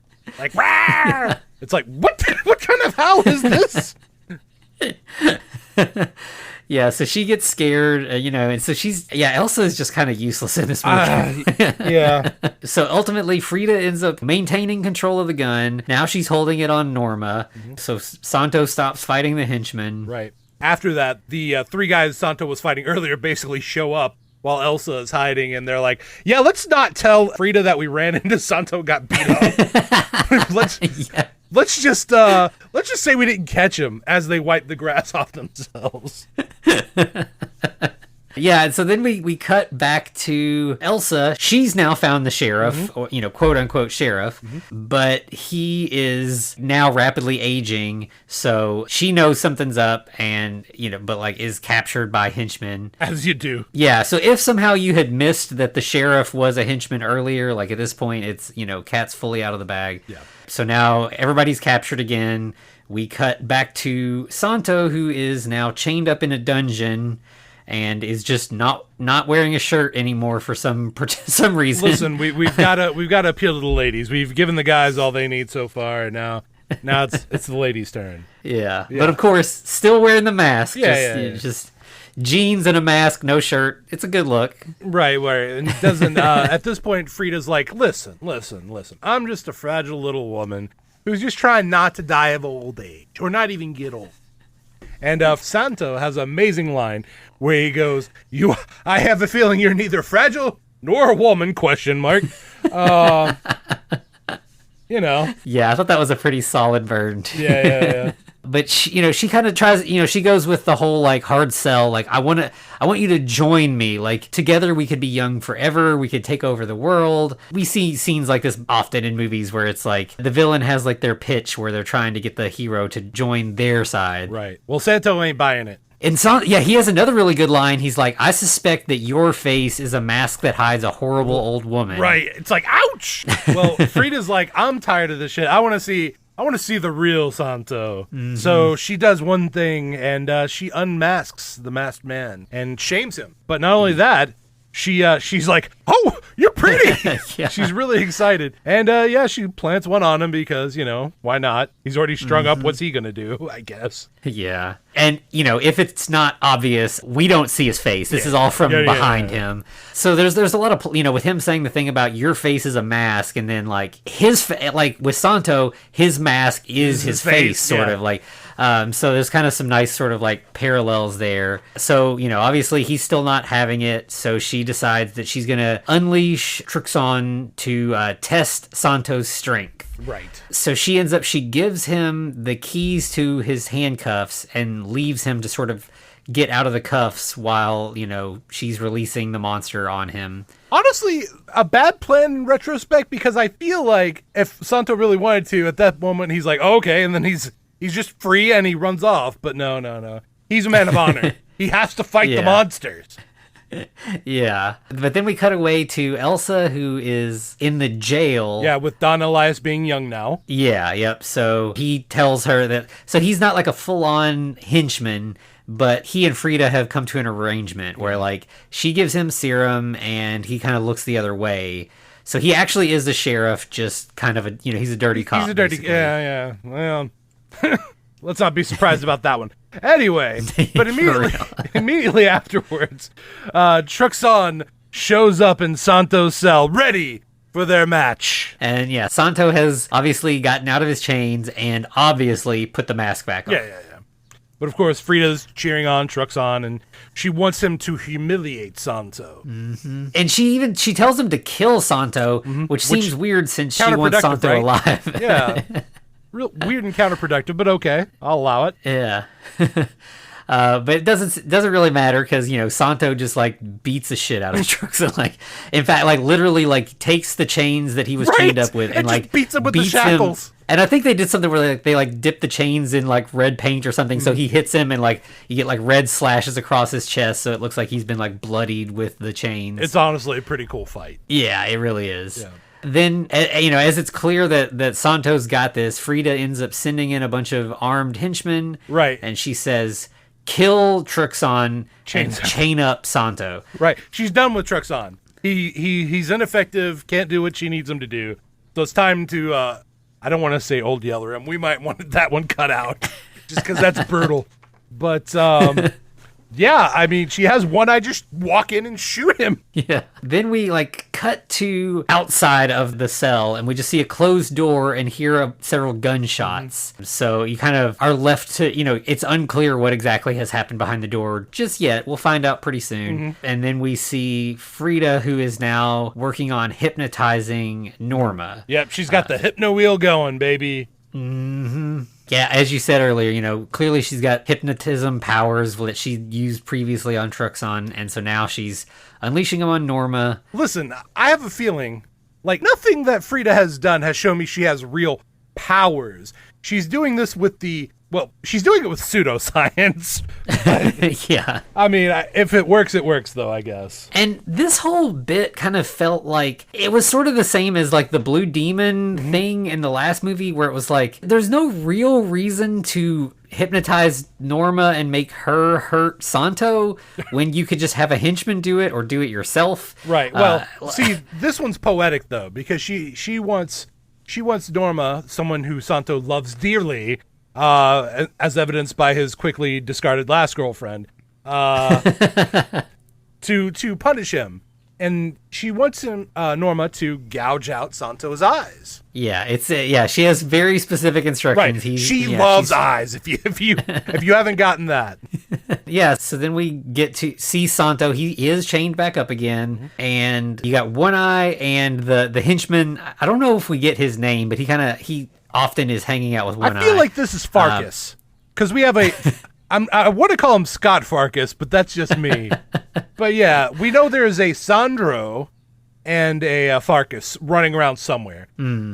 Rah! It's what kind of owl is this? Yeah, so she gets scared, and so Elsa is just kind of useless in this movie. Yeah. So ultimately, Frida ends up maintaining control of the gun. Now she's holding it on Norma. Mm-hmm. So Santo stops fighting the henchman. Right. After that, the 3 guys Santo was fighting earlier basically show up while Elsa is hiding, and they're like, yeah, let's not tell Frida that we ran into Santo got beat up. Let's just say we didn't catch him as they wipe the grass off themselves. Yeah, and so then we cut back to Elsa. She's now found the sheriff, or quote unquote sheriff, but he is now rapidly aging, so she knows something's up, and but like is captured by henchmen. As you do. Yeah, so if somehow you had missed that the sheriff was a henchman earlier, like at this point it's cat's fully out of the bag. Yeah. So now everybody's captured again. We cut back to Santo, who is now chained up in a dungeon and is just not wearing a shirt anymore for some reason. Listen, we've got to appeal to the ladies. We've given the guys all they need so far, and now it's the ladies' turn. Yeah, but of course, still wearing the mask. Yeah, just jeans and a mask, no shirt. It's a good look. Right. And it doesn't. At this point, Frida's like, listen. I'm just a fragile little woman who's just trying not to die of old age, or not even get old. And Santo has an amazing line where he goes, I have a feeling you're neither fragile nor a woman, ? Yeah, I thought that was a pretty solid burn. Yeah. But she kind of tries, she goes with the whole like hard sell, like I want you to join me, like together we could be young forever, we could take over the world. We see scenes like this often in movies where it's like the villain has like their pitch where they're trying to get the hero to join their side. Right. Well, Santo ain't buying it. And he has another really good line. He's like, I suspect that your face is a mask that hides a horrible old woman. Right. It's like, ouch. Well, Frida's like, I'm tired of this shit. I want to see the real Santo. Mm-hmm. So she does one thing, and she unmasks the masked man and shames him. But not only that, she's like, oh, you're pretty. Yeah. She's really excited. And she plants one on him because, why not? He's already strung up. What's he going to do, I guess? Yeah. And, if it's not obvious, we don't see his face. This is all from behind him. So there's a lot of, with him saying the thing about your face is a mask, and then like with Santo, his mask is his face, sort of like. So there's kind of some nice sort of like parallels there. So, obviously he's still not having it. So she decides that she's going to unleash Truxon to test Santo's strength. Right. So she gives him the keys to his handcuffs and leaves him to sort of get out of the cuffs while, she's releasing the monster on him. Honestly, a bad plan in retrospect, because I feel like if Santo really wanted to, at that moment, he's like, oh, okay, and then he's just free and he runs off. But no. He's a man of honor. He has to fight the monsters. Yeah. But then we cut away to Elsa, who is in the jail. Yeah, with Don Elias being young now. Yeah, yep. So he tells her that... So he's not like a full-on henchman, but he and Frida have come to an arrangement where, like, she gives him serum and he kind of looks the other way. So he actually is the sheriff, just kind of he's a dirty cop. He's a dirty... Basically. Yeah. Well... Let's not be surprised about that one. Anyway, but immediately afterwards, Truxon shows up in Santo's cell, ready for their match. And yeah, Santo has obviously gotten out of his chains and obviously put the mask back on. Yeah. But of course, Frida's cheering on Truxon, and she wants him to humiliate Santo. Mm-hmm. And she tells him to kill Santo, which seems weird since she wants Santo alive. Yeah. Real weird and counterproductive, but okay, I'll allow it. Yeah. But it doesn't really matter because Santo just like beats the shit out of Truxon. Like, in fact, like literally like takes the chains that he was chained up with and like beats him with the shackles. And I think they did something where they dip the chains in like red paint or something, so he hits him and like you get like red slashes across his chest, so it looks like he's been like bloodied with the chains. It's honestly a pretty cool fight. Yeah, it really is. Yeah. Then, as it's clear that Santo's got this, Frida ends up sending in a bunch of armed henchmen. Right. And she says, kill Truxon and chain up Santo. Right. She's done with Truxon. He's ineffective, can't do what she needs him to do. So it's time to, I don't want to say old yeller him. We might want that one cut out just because that's brutal. But, yeah, I mean, she has one. I just walk in and shoot him. Yeah. Then we cut to outside of the cell, and we just see a closed door and hear several gunshots. Mm-hmm. So you kind of are left to, it's unclear what exactly has happened behind the door just yet. We'll find out pretty soon. Mm-hmm. And then we see Frida, who is now working on hypnotizing Norma. Yep, she's got the hypno wheel going, baby. Mm-hmm. Yeah, as you said earlier, clearly she's got hypnotism powers that she used previously on Truxon, and so now she's unleashing them on Norma. Listen, I have a feeling, like, nothing that Frida has done has shown me she has real powers. She's doing this with she's doing it with pseudoscience. Yeah. I mean, if it works, though, I guess. And this whole bit kind of felt like it was sort of the same as like the Blue Demon thing in the last movie, where it was like, there's no real reason to hypnotize Norma and make her hurt Santo when you could just have a henchman do it or do it yourself. Right. Well, see, this one's poetic, though, because she wants Norma, someone who Santo loves dearly, as evidenced by his quickly discarded last girlfriend, to punish him, and she wants Norma to gouge out Santo's eyes. Yeah, she has very specific instructions. Right, she loves eyes. If you haven't gotten that. Yeah, so then we get to see Santo. He is chained back up again, and you got One Eye and the henchman. I don't know if we get his name, but he often is hanging out with One Eye. I feel like this is Farkas, because we have I want to call him Scott Farkas, but that's just me. But yeah, we know there is a Sandro and a Farkas running around somewhere.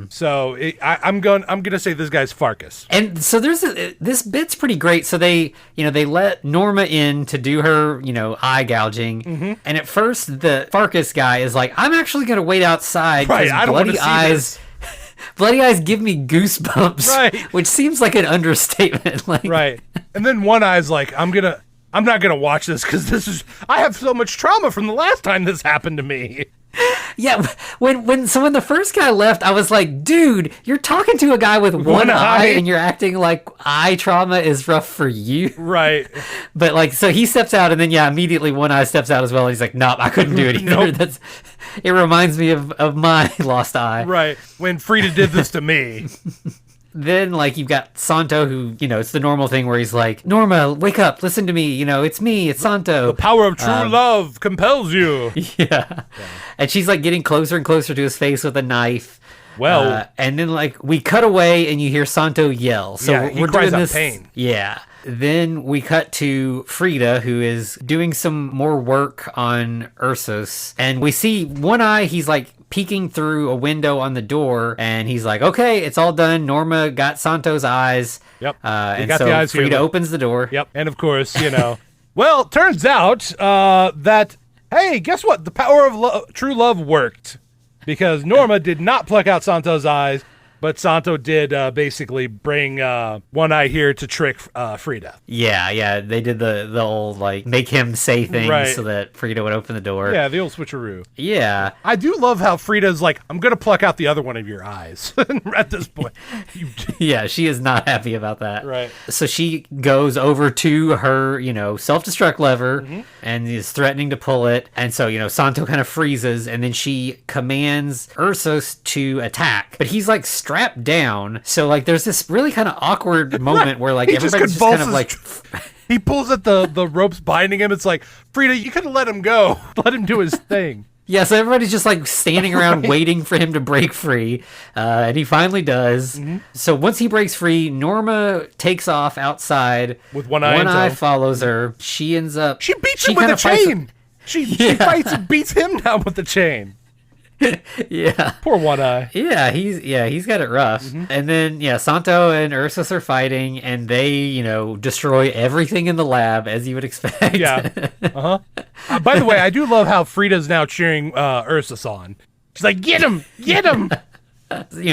So I'm gonna say this guy's Farkas. And so this bit's pretty great. So they let Norma in to do her eye gouging, and at first the Farkas guy is like, I'm actually gonna wait outside because I don't want to see this. Bloody eyes give me goosebumps, right? Which seems like an understatement, like, right? And then One Eye's like, I'm not gonna watch this because I have so much trauma from the last time this happened to me. Yeah, when the first guy left, I was like, dude, you're talking to a guy with one eye and you're acting like eye trauma is rough for you. Right. But like, so he steps out, and then immediately One Eye steps out as well, and he's like, nope, I couldn't do it either. Nope. It reminds me of my lost eye. Right. When Frida did this to me. Then, like, you've got Santo who, it's the normal thing where he's like, Norma, wake up, listen to me, it's me, it's Santo. The power of true love compels you. Yeah. And she's, like, getting closer and closer to his face with a knife. Well. And then, like, we cut away and you hear Santo yell. So he we're cries doing out this. pain. Yeah. Then we cut to Frida, who is doing some more work on Ursus. And we see One Eye, he's, like, peeking through a window on the door, and he's like, okay, it's all done. Norma got Santo's eyes. Yep. And got so the eyes Frida here. opens the door. Yep. And of course, well, turns out that, hey, guess what? The power of true love worked, because Norma did not pluck out Santo's eyes, but Santo did basically bring One Eye here to trick Frida. Yeah, they did the old, like, make him say things so that Frida would open the door. Yeah, the old switcheroo. Yeah. I do love how Frida's like, I'm going to pluck out the other one of your eyes at this point. Yeah, she is not happy about that. Right. So she goes over to her, self-destruct lever and is threatening to pull it. And so, Santo kind of freezes, and then she commands Ursus to attack. But he's, like, strapped down. So, like, there's this really kind of awkward moment where, like, everybody's just kind of, like... He pulls at the ropes binding him. It's like, Frida, you could have let him go. Let him do his thing. Yeah, so everybody's just, like, standing around waiting for him to break free. And he finally does. So once he breaks free, Norma takes off outside. With One Eye. One Eye follows her. She ends up... She beats him with a chain. She fights and beats him down with the chain. Yeah. Poor One Eye. Yeah, he's got it rough. And then Santo and Ursus are fighting, and they, destroy everything in the lab, as you would expect. Yeah. By the way, I do love how Frida's now cheering Ursus on. She's like, get him! Get him!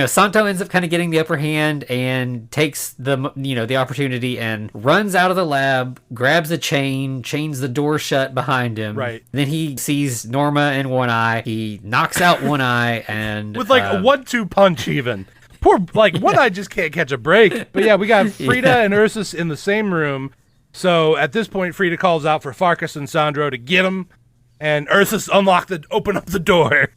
Santo ends up kind of getting the upper hand and takes the opportunity and runs out of the lab, grabs a chains the door shut behind him. Right. Then he sees Norma and One Eye. He knocks out One Eye and with like a 1-2 punch even. Poor One Eye just can't catch a break. But yeah, we got Frida and Ursus in the same room. So at this point, Frida calls out for Farkas and Sandro to get him, and Ursus open up the door.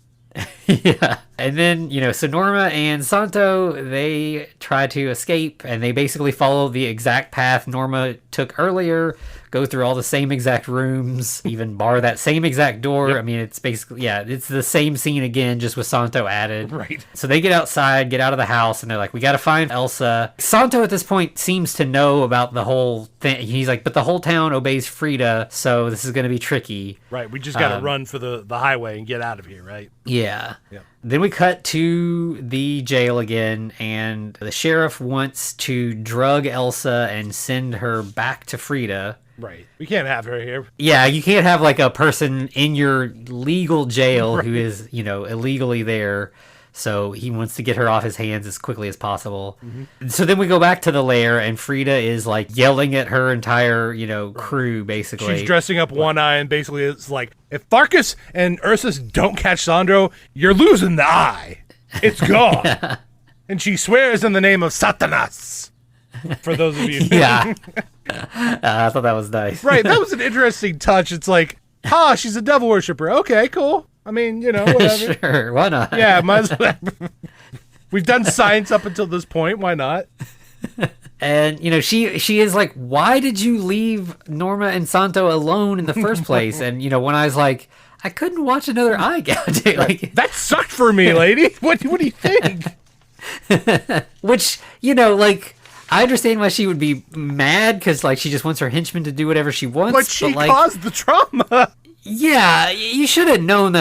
Yeah. And then, so Norma and Santo, they try to escape, and they basically follow the exact path Norma took earlier, go through all the same exact rooms, even bar that same exact door. Yep. I mean, it's basically, it's the same scene again, just with Santo added. Right. So they get outside, get out of the house, and they're like, we got to find Elsa. Santo at this point seems to know about the whole thing. He's like, but the whole town obeys Frida, so this is going to be tricky. Right. We just got to run for the highway and get out of here, right? Yeah. Then we cut to the jail again, and the sheriff wants to drug Elsa and send her back to Frida. Right. We can't have her here. Yeah, you can't have like a person in your legal jail who is, illegally there. So he wants to get her off his hands as quickly as possible. Mm-hmm. So then we go back to the lair, and Frida is like yelling at her entire, crew, basically. She's dressing up One Eye, and basically it's like, if Farkas and Ursus don't catch Sandro, you're losing the eye. It's gone. Yeah. And she swears in the name of Satanas. For those of you. Yeah. I thought that was nice. Right. That was an interesting touch. It's like, she's a devil worshiper. Okay, cool. I mean, whatever. Sure, why not? Yeah, might as well. We've done science up until this point. Why not? And, she is like, why did you leave Norma and Santo alone in the first place? And, when I was like, I couldn't watch another eye gouging. Like, that sucked for me, lady. What do you think? Which, I understand why she would be mad, because, she just wants her henchmen to do whatever she wants. But she caused the trauma. Yeah, you should have known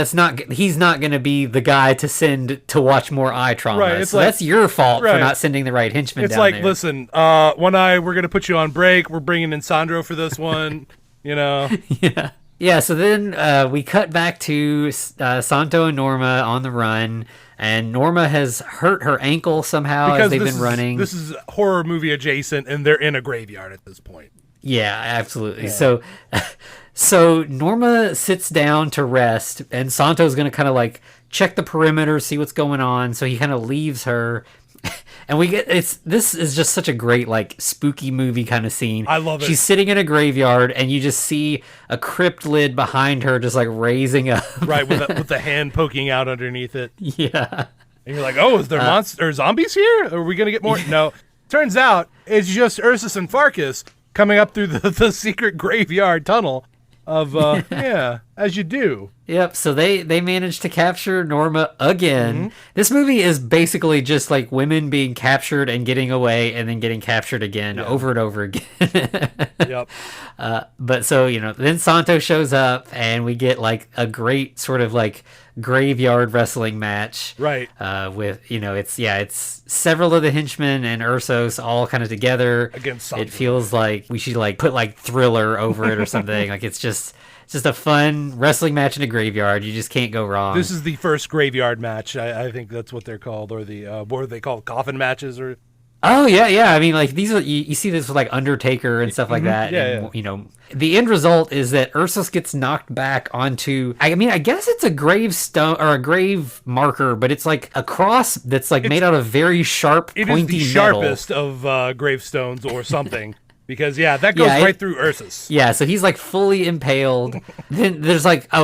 he's not going to be the guy to send to watch more eye trauma. Right, so that's your fault for not sending the right henchmen down there. It's like, listen, One Eye, we're going to put you on break. We're bringing in Sandro for this one, Yeah. Yeah, so then we cut back to Santo and Norma on the run, and Norma has hurt her ankle somehow as they've been running. This is horror movie adjacent, and they're in a graveyard at this point. Yeah, absolutely. Yeah. So Norma sits down to rest, and Santo's going to kind of check the perimeter, see what's going on. So he kind of leaves her, and this is just such a great spooky movie kind of scene. I love it. She's sitting in a graveyard, and you just see a crypt lid behind her, just raising up. Right, with the hand poking out underneath it. Yeah. And you're like, oh, is there monster or zombies here? Are we going to get more? No. Turns out it's just Ursus and Farkas coming up through the secret graveyard tunnel. As you do. Yep, so they managed to capture Norma again. Mm-hmm. This movie is basically just women being captured and getting away and then getting captured again over and over again. Yep. But so, then Santo shows up and we get a great sort of graveyard wrestling match. Right. With, it's several of the henchmen and Ursos all kind of together. Against Santo. It feels like we should put Thriller over it or something. It's just a fun wrestling match in a graveyard. You just can't go wrong. This is the first graveyard match. I think that's what they're called, or the what are they called? Coffin matches, or. Oh yeah. I mean, these are you see this with Undertaker and stuff like that. Yeah, and, the end result is that Ursus gets knocked back onto. I guess it's a gravestone or a grave marker, but it's a cross that's made out of very sharp, pointy metal. It is the sharpest of gravestones or something. Because, that goes right through Ursus. Yeah, so he's, fully impaled. Then there's,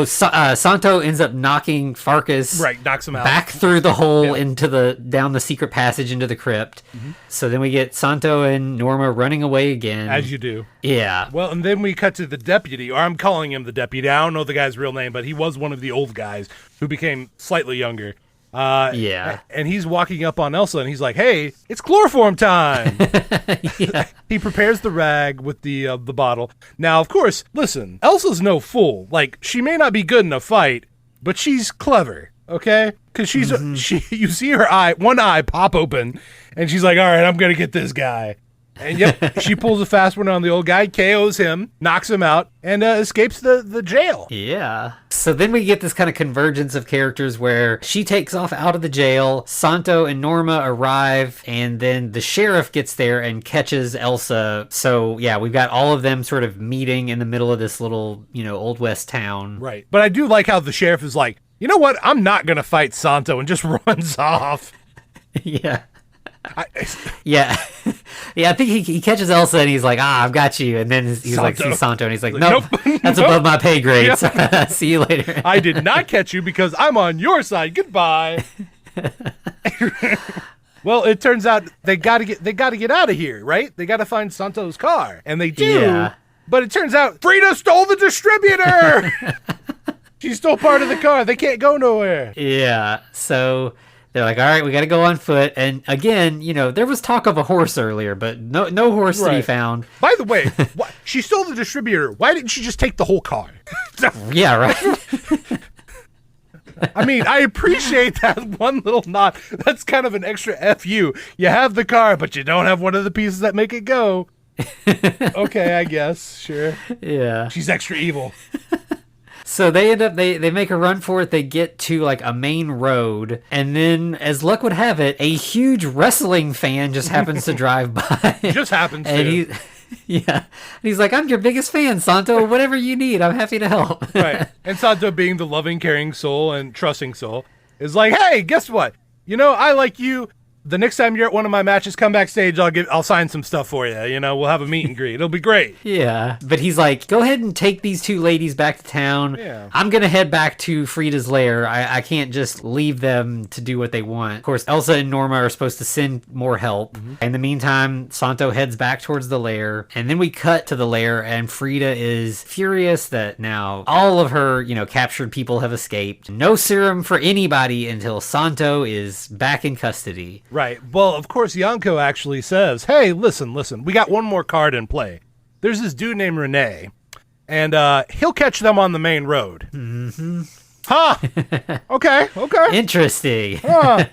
Santo ends up knocking Farkas... Right, knocks him out. ...back through the hole down the secret passage into the crypt. Mm-hmm. So then we get Santo and Norma running away again. As you do. Yeah. Well, and then we cut to the deputy, or I'm calling him the deputy. I don't know the guy's real name, but he was one of the old guys who became slightly younger. And he's walking up on Elsa, and he's like, "Hey, it's chloroform time!" He prepares the rag with the bottle. Now, of course, listen, Elsa's no fool. She may not be good in a fight, but she's clever. Okay, because you see her one eye pop open, and she's like, "All right, I'm gonna get this guy." And she pulls a fast one on the old guy, KOs him, knocks him out, and escapes the jail. Yeah. So then we get this kind of convergence of characters where she takes off out of the jail, Santo and Norma arrive, and then the sheriff gets there and catches Elsa. So, we've got all of them sort of meeting in the middle of this little, Old West town. Right. But I do like how the sheriff is like, you know what? I'm not going to fight Santo, and just runs off. Yeah. I think he catches Elsa and he's like, I've got you, and then he's sees Santo and he's like, nope. That's above my pay grade. So, see you later. I did not catch you because I'm on your side. Goodbye. Well, it turns out they got to get out of here, right? They got to find Santo's car, and they do. Yeah. But it turns out Frida stole the distributor. She's still part of the car. They can't go nowhere. Yeah. So they're like, all right, we got to go on foot. And again, there was talk of a horse earlier, but no horse to be found. By the way, she stole the distributor. Why didn't she just take the whole car? Yeah, right. I mean, I appreciate that one little nod. That's kind of an extra FU. You have the car, but you don't have one of the pieces that make it go. Okay, I guess. Sure. Yeah. She's extra evil. So they end up, they make a run for it. They get to like a main road. And then, as luck would have it, a huge wrestling fan just happens to drive by. Just happens to. Yeah. And he's like, I'm your biggest fan, Santo. Whatever you need, I'm happy to help. Right. And Santo, being the loving, caring soul and trusting soul, is like, hey, guess what? I like you. The next time you're at one of my matches, come backstage. I'll sign some stuff for you. We'll have a meet and greet. It'll be great. Yeah. But he's like, go ahead and take these two ladies back to town. Yeah. I'm going to head back to Frida's lair. I can't just leave them to do what they want. Of course, Elsa and Norma are supposed to send more help. Mm-hmm. In the meantime, Santo heads back towards the lair. And then we cut to the lair, and Frida is furious that now all of her, captured people have escaped. No serum for anybody until Santo is back in custody. Right. Well, of course, Yanko actually says, hey, listen, we got one more card in play. There's this dude named Rene, and he'll catch them on the main road. Mm-hmm. Huh. Okay. Interesting. Huh.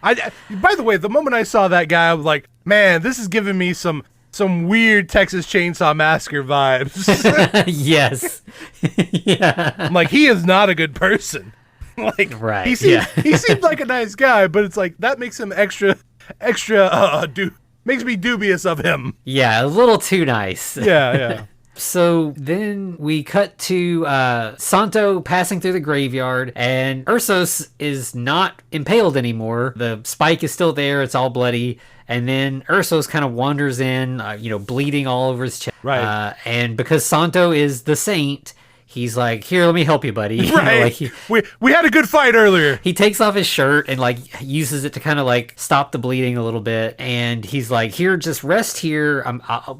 By the way, the moment I saw that guy, I was like, man, this is giving me some weird Texas Chainsaw Massacre vibes. Yes. Yeah. I'm like, he is not a good person. Like, right. He seemed like a nice guy, but it's like that makes him extra makes me dubious of him. Yeah, a little too nice. Yeah. So then we cut to Santo passing through the graveyard, and Ursos is not impaled anymore. The spike is still there. It's all bloody. And then Ursos kind of wanders in, bleeding all over his chest. Right. And because Santo is the saint, he's like, here, let me help you, buddy. Right. We had a good fight earlier. He takes off his shirt and uses it to kind of stop the bleeding a little bit. And he's like, here, just rest here.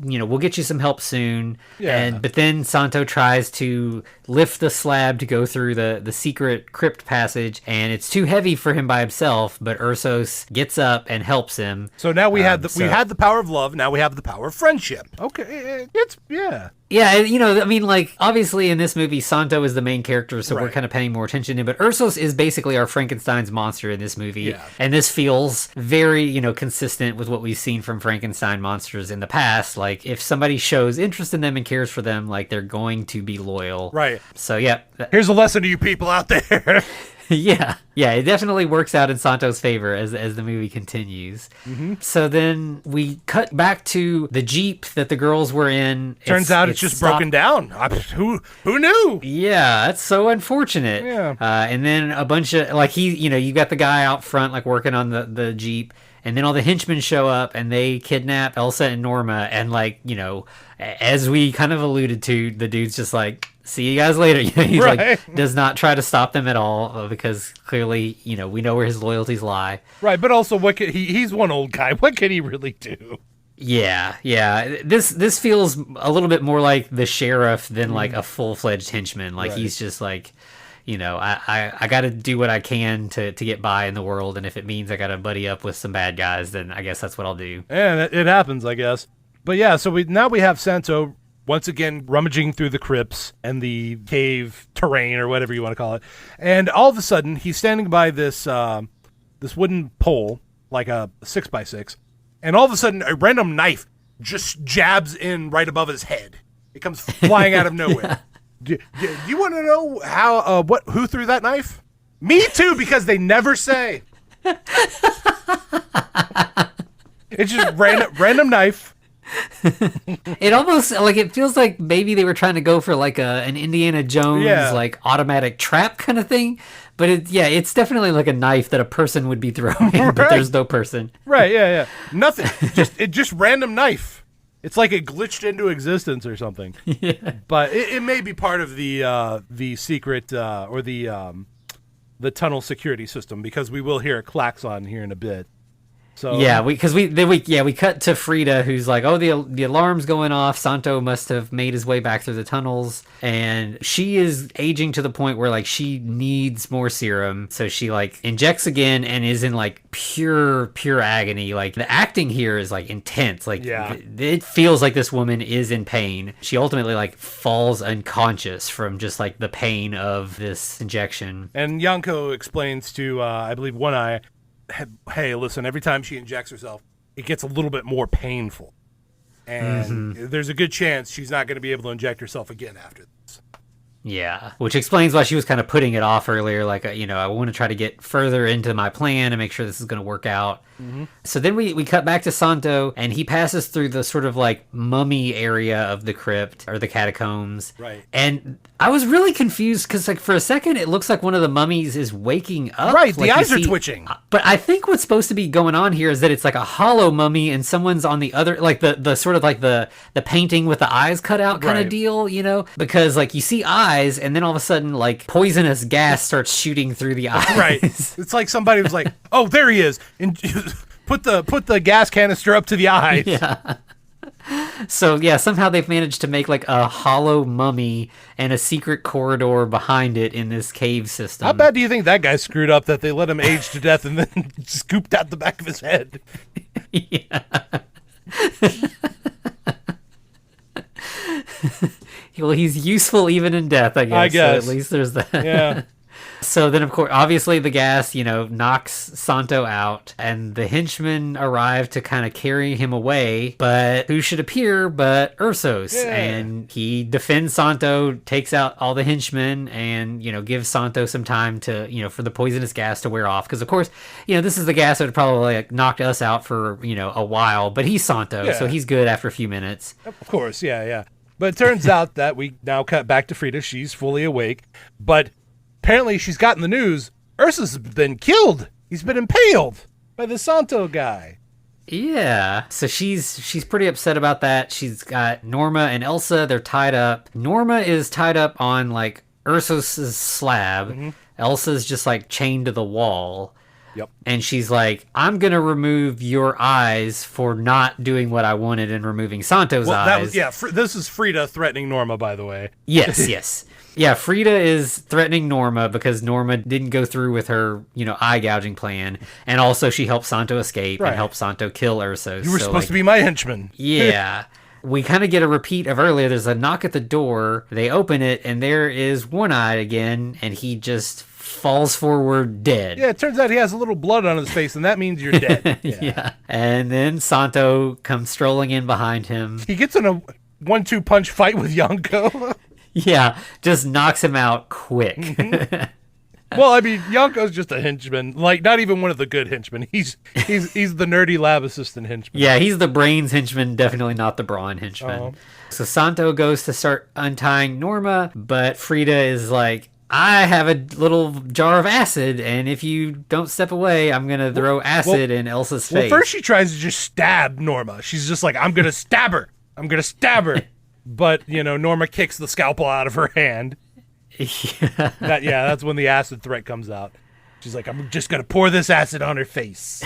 We'll get you some help soon. Yeah. But then Santo tries to lift the slab to go through the secret crypt passage, and it's too heavy for him by himself. But Ursos gets up and helps him. So now we had the power of love. Now we have the power of friendship. Okay, Yeah, obviously in this movie, Santo is the main character, so we're kind of paying more attention to him. But Ursos is basically our Frankenstein's monster in this movie. Yeah. And this feels very, consistent with what we've seen from Frankenstein monsters in the past. Like, if somebody shows interest in them and cares for them, they're going to be loyal. Right. So, yeah. Here's a lesson to you people out there. Yeah, it definitely works out in Santo's favor as the movie continues. Mm-hmm. So then we cut back to the Jeep that the girls were in. Turns out it's just broken down. Who knew? Yeah, that's so unfortunate. Yeah. And then a bunch of, you got the guy out front, working on the Jeep. And then all the henchmen show up, and they kidnap Elsa and Norma. And, as we kind of alluded to, the dude's just like, see you guys later. He's does not try to stop them at all, because clearly, we know where his loyalties lie. Right, but also, he's one old guy. What can he really do? Yeah. This feels a little bit more like the sheriff than a full-fledged henchman. He's just I got to do what I can to get by in the world, and if it means I got to buddy up with some bad guys, then I guess that's what I'll do. Yeah, it happens, I guess. But yeah, so we have Santo once again rummaging through the crypts and the cave terrain, or whatever you want to call it, and all of a sudden he's standing by this wooden pole, like a 6x6, and all of a sudden a random knife just jabs in right above his head. It comes flying out of nowhere. Do you want to know how who threw that knife? Me too, because they never say. It's just random knife. It almost it feels like maybe they were trying to go for an Indiana Jones automatic trap kind of thing, but it's definitely a knife that a person would be throwing, but there's no person. Right? Yeah. Nothing. just random knife. It's like it glitched into existence or something. Yeah. But it may be part of the secret or the tunnel security system, because we will hear a klaxon here in a bit. So yeah, we cut to Frida, who's like, oh, the alarm's going off. Santo must have made his way back through the tunnels, and she is aging to the point where like she needs more serum, so she like injects again and is in like pure agony. Like the acting here is like intense. Like it feels like this woman is in pain. She ultimately like falls unconscious from just like the pain of this injection. And Yanko explains to I believe One Eye, hey, listen, every time she injects herself, it gets a little bit more painful. And there's a good chance she's not going to be able to inject herself again after this. Yeah, which explains why she was kind of putting it off earlier. Like, I want to try to get further into my plan and make sure this is going to work out. So then we cut back to Santo, and he passes through the sort of like mummy area of the crypt or the catacombs. Right. And I was really confused because like for a second it looks like one of the mummies is waking up. Right, like, the eyes are twitching. But I think what's supposed to be going on here is that it's like a hollow mummy and someone's on the other, like the sort of like the painting with the eyes cut out kind of deal, because like you see eyes and then all of a sudden like poisonous gas starts shooting through the eyes. Right. It's like somebody was like, oh, there he is. And put the gas canister up to the eyes. Yeah. So yeah, somehow they've managed to make like a hollow mummy and a secret corridor behind it in this cave system. How bad do you think that guy screwed up that they let him age to death and then scooped out the back of his head? Yeah. Well, he's useful even in death, I guess. I guess. So at least there's that. Yeah. So then, of course, obviously the gas, knocks Santo out, and the henchmen arrive to kind of carry him away. But who should appear but Ursos? Yeah. And he defends Santo, takes out all the henchmen, and, gives Santo some time to, for the poisonous gas to wear off. Because, of course, this is the gas that would probably like, knocked us out for, a while. But he's Santo, so he's good after a few minutes. Of course, yeah. But it turns out that we now cut back to Frida. She's fully awake. But apparently she's gotten the news. Ursus has been killed. He's been impaled by the Santo guy. Yeah. So she's pretty upset about that. She's got Norma and Elsa. They're tied up. Norma is tied up on like Ursus's slab. Elsa's just like chained to the wall. Yep. And she's like, I'm going to remove your eyes for not doing what I wanted and removing Santo's eyes. This is Frida threatening Norma, by the way. Yes. Yeah, Frida is threatening Norma because Norma didn't go through with her, eye gouging plan. And also she helped Santo escape and helped Santo kill Ursos. You were supposed to be my henchman. Yeah. We kind of get a repeat of earlier. There's a knock at the door. They open it, and there is One Eye again, and he just falls forward dead. Yeah, it turns out he has a little blood on his face, and that means you're dead. Yeah. And then Santo comes strolling in behind him. He gets in a 1-2 punch fight with Yanko. Yeah, just knocks him out quick. Well, I mean, Yanko's just a henchman. Like, not even one of the good henchmen. He's the nerdy lab assistant henchman. Yeah, he's the brains henchman, definitely not the brawn henchman. So Santo goes to start untying Norma, but Frida is like, I have a little jar of acid, and if you don't step away, I'm going to throw acid in Elsa's face. Well, first she tries to just stab Norma. She's just like, I'm going to stab her. But, Norma kicks the scalpel out of her hand. Yeah. That's when the acid threat comes out. She's like, I'm just going to pour this acid on her face.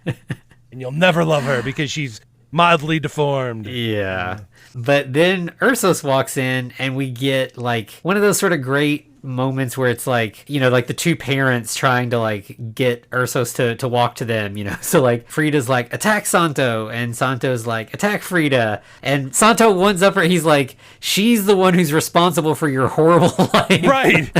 And you'll never love her because she's mildly deformed. Yeah. But then Ursos walks in, and we get, like, one of those sort of great moments where it's like, like the two parents trying to like get Ursos to walk to them, so like Frida's like, attack Santo, and Santo's like, attack Frida, and Santo ones up her. He's like, she's the one who's responsible for your horrible life. Right.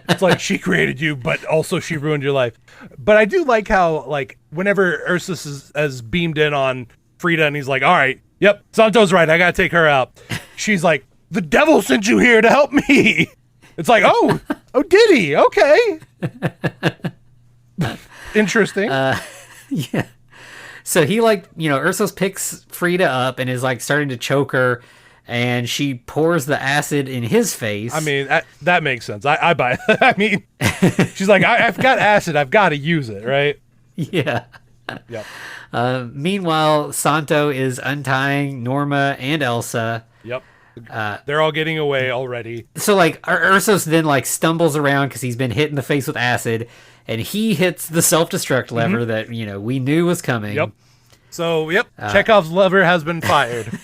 It's like, she created you, but also she ruined your life. But I do like how, like, whenever Ursus has beamed in on Frida and he's like, all right, yep, Santo's right, I gotta take her out, she's like, the devil sent you here to help me. It's like, oh, did he? Okay. Interesting. Yeah. So he Ursos picks Frida up and is like starting to choke her, and she pours the acid in his face. I mean, that makes sense. I buy it. I mean, she's like, I've got acid. I've got to use it, right? Yeah. Yep. Meanwhile, Santo is untying Norma and Elsa. Yep. They're all getting away already. So like Ursos then like stumbles around because he's been hit in the face with acid, and he hits the self-destruct lever that, we knew was coming. Yep. So, Chekhov's lever has been fired.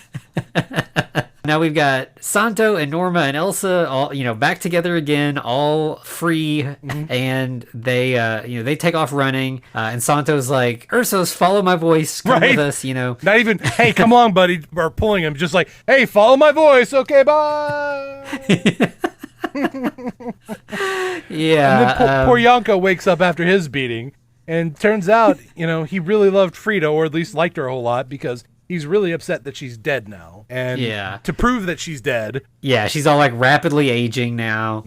Now we've got Santo and Norma and Elsa all, back together again, all free, and they take off running, and Santo's like, Ursos, follow my voice, come with us, Not even, hey, come on, buddy, or pulling him, just like, hey, follow my voice, okay, bye! Yeah. And then poor Yanko wakes up after his beating, and turns out, he really loved Frida, or at least liked her a whole lot, because he's really upset that she's dead now. And to prove that she's dead. Yeah, she's all like rapidly aging now.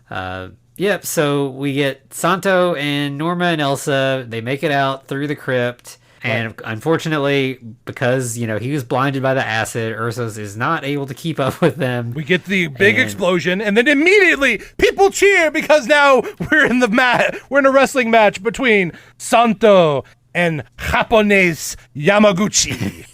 So we get Santo and Norma and Elsa. They make it out through the crypt. And unfortunately, because, he was blinded by the acid, Ursos is not able to keep up with them. We get the big explosion, and then immediately people cheer because now we're in a wrestling match between Santo and Japanese Yamaguchi.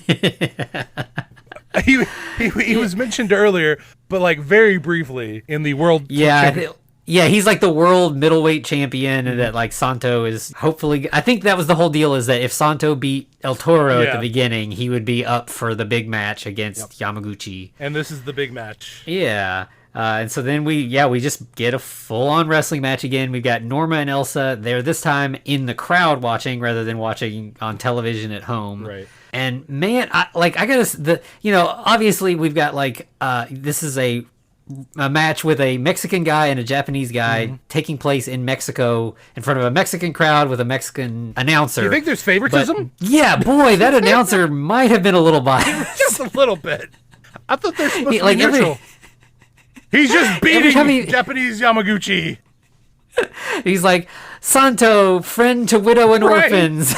He was mentioned earlier, but like very briefly in the world. Yeah, he's like the world middleweight champion, and that like Santo is hopefully. I think that was the whole deal, is that if Santo beat El Toro at the beginning, he would be up for the big match against Yamaguchi. And this is the big match. Yeah. And so then we just get a full-on wrestling match again. We've got Norma and Elsa. They're this time in the crowd watching rather than watching on television at home. Right. And man, obviously we've got like this is a match with a Mexican guy and a Japanese guy taking place in Mexico in front of a Mexican crowd with a Mexican announcer. You think there's favoritism? Yeah, boy, that announcer might have been a little biased. Just a little bit. I thought they're supposed to be neutral. He's just beating Japanese Yamaguchi. He's like, Santo, friend to widow and orphans.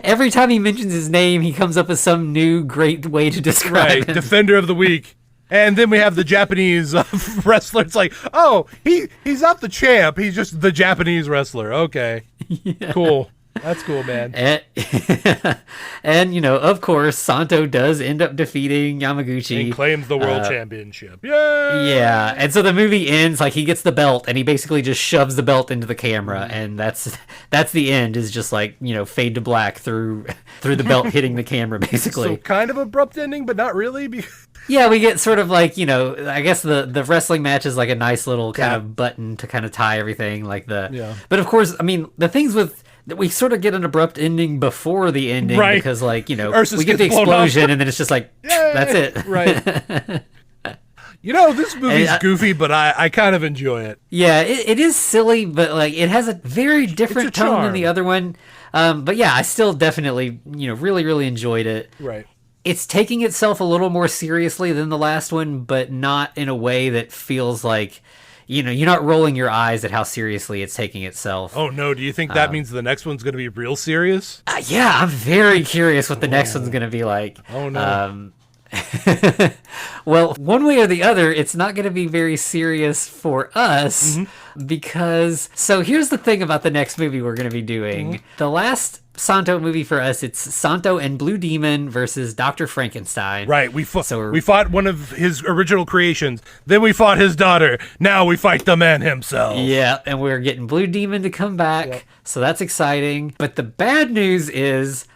Every time he mentions his name, he comes up with some new great way to describe him. Defender of the week. And then we have the Japanese wrestler. It's like, oh, he's not the champ. He's just the Japanese wrestler. Okay. Yeah. Cool. That's cool, man. And of course, Santo does end up defeating Yamaguchi. And claims the world championship. Yay! Yeah, and so the movie ends, like he gets the belt, and he basically just shoves the belt into the camera, and that's the end, is just like, fade to black through the belt hitting the camera, basically. So kind of abrupt ending, but not really. Yeah, we get sort of like, I guess the wrestling match is like a nice little kind of button to kind of tie everything, like But of course, I mean, the things with... We sort of get an abrupt ending before the ending, because, like, Ursus we get the explosion, and then it's just like, that's it. Right. This movie's goofy, but I kind of enjoy it. Yeah, it is silly, but, like, it has a very different tone than the other one. But, yeah, I still definitely, really, really enjoyed it. Right. It's taking itself a little more seriously than the last one, but not in a way that feels like... you're not rolling your eyes at how seriously it's taking itself. Oh, no. Do you think that means the next one's going to be real serious? Yeah, I'm very curious what the next one's going to be like. Oh, no. Well, one way or the other, it's not going to be very serious for us because... So here's the thing about the next movie we're going to be doing. The last Santo movie for us, it's Santo and Blue Demon versus Dr. Frankenstein. Right, we fought one of his original creations, then we fought his daughter, now we fight the man himself. Yeah, and we're getting Blue Demon to come back, so that's exciting. But the bad news is...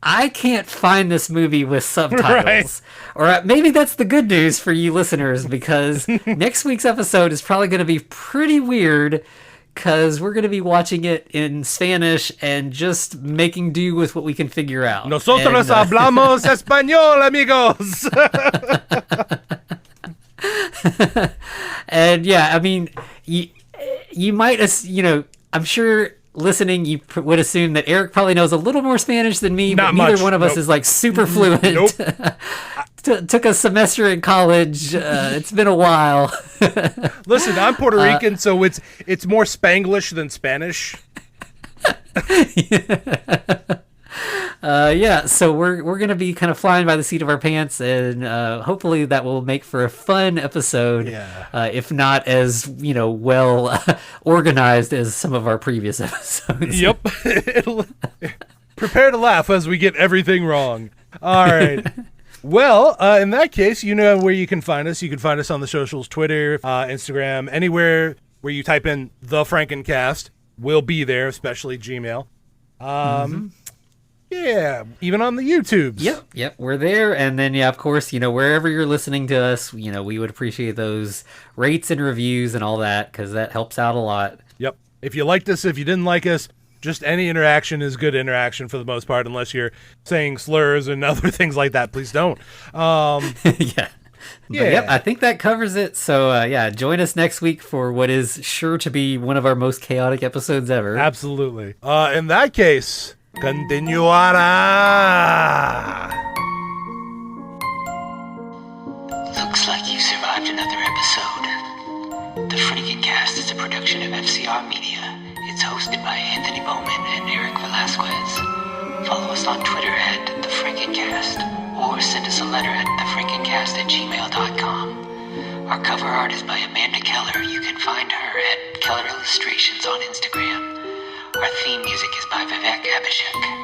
I can't find this movie with subtitles. Or maybe that's the good news for you listeners, because next week's episode is probably going to be pretty weird, because we're going to be watching it in Spanish and just making do with what we can figure out. Nosotros hablamos español, amigos. And yeah, I mean, you might, I'm sure... Listening, you would assume that Eric probably knows a little more Spanish than me, but neither one of us is like super fluent. Took a semester in college. It's been a while. Listen, I'm Puerto Rican, so it's more Spanglish than Spanish. So we're gonna be kind of flying by the seat of our pants, and hopefully that will make for a fun episode. If not as well organized as some of our previous episodes. Yep. Prepare to laugh as we get everything wrong. All right. Well, in that case, you know where you can find us. You can find us on the socials: Twitter, Instagram, anywhere where you type in the Frankencast. will be there, especially Gmail. Yeah, even on the YouTubes. Yep, we're there. And then, of course, wherever you're listening to us, we would appreciate those rates and reviews and all that, because that helps out a lot. Yep. If you liked us, if you didn't like us, just any interaction is good interaction for the most part, unless you're saying slurs and other things like that. Please don't. Yeah. But, yep, I think that covers it. So, join us next week for what is sure to be one of our most chaotic episodes ever. Absolutely. In that case, continuará. Looks like you survived another episode. The Frankencast is a production of FCR Media. It's hosted by Anthony Bowman and Eric Velazquez. Follow us on Twitter at The Frankencast, or send us a letter at thefrankencast@gmail.com. Our cover art is by Amanda Keller. You can find her at Keller Illustrations on Instagram. Our theme music is by Vivek Abhishek.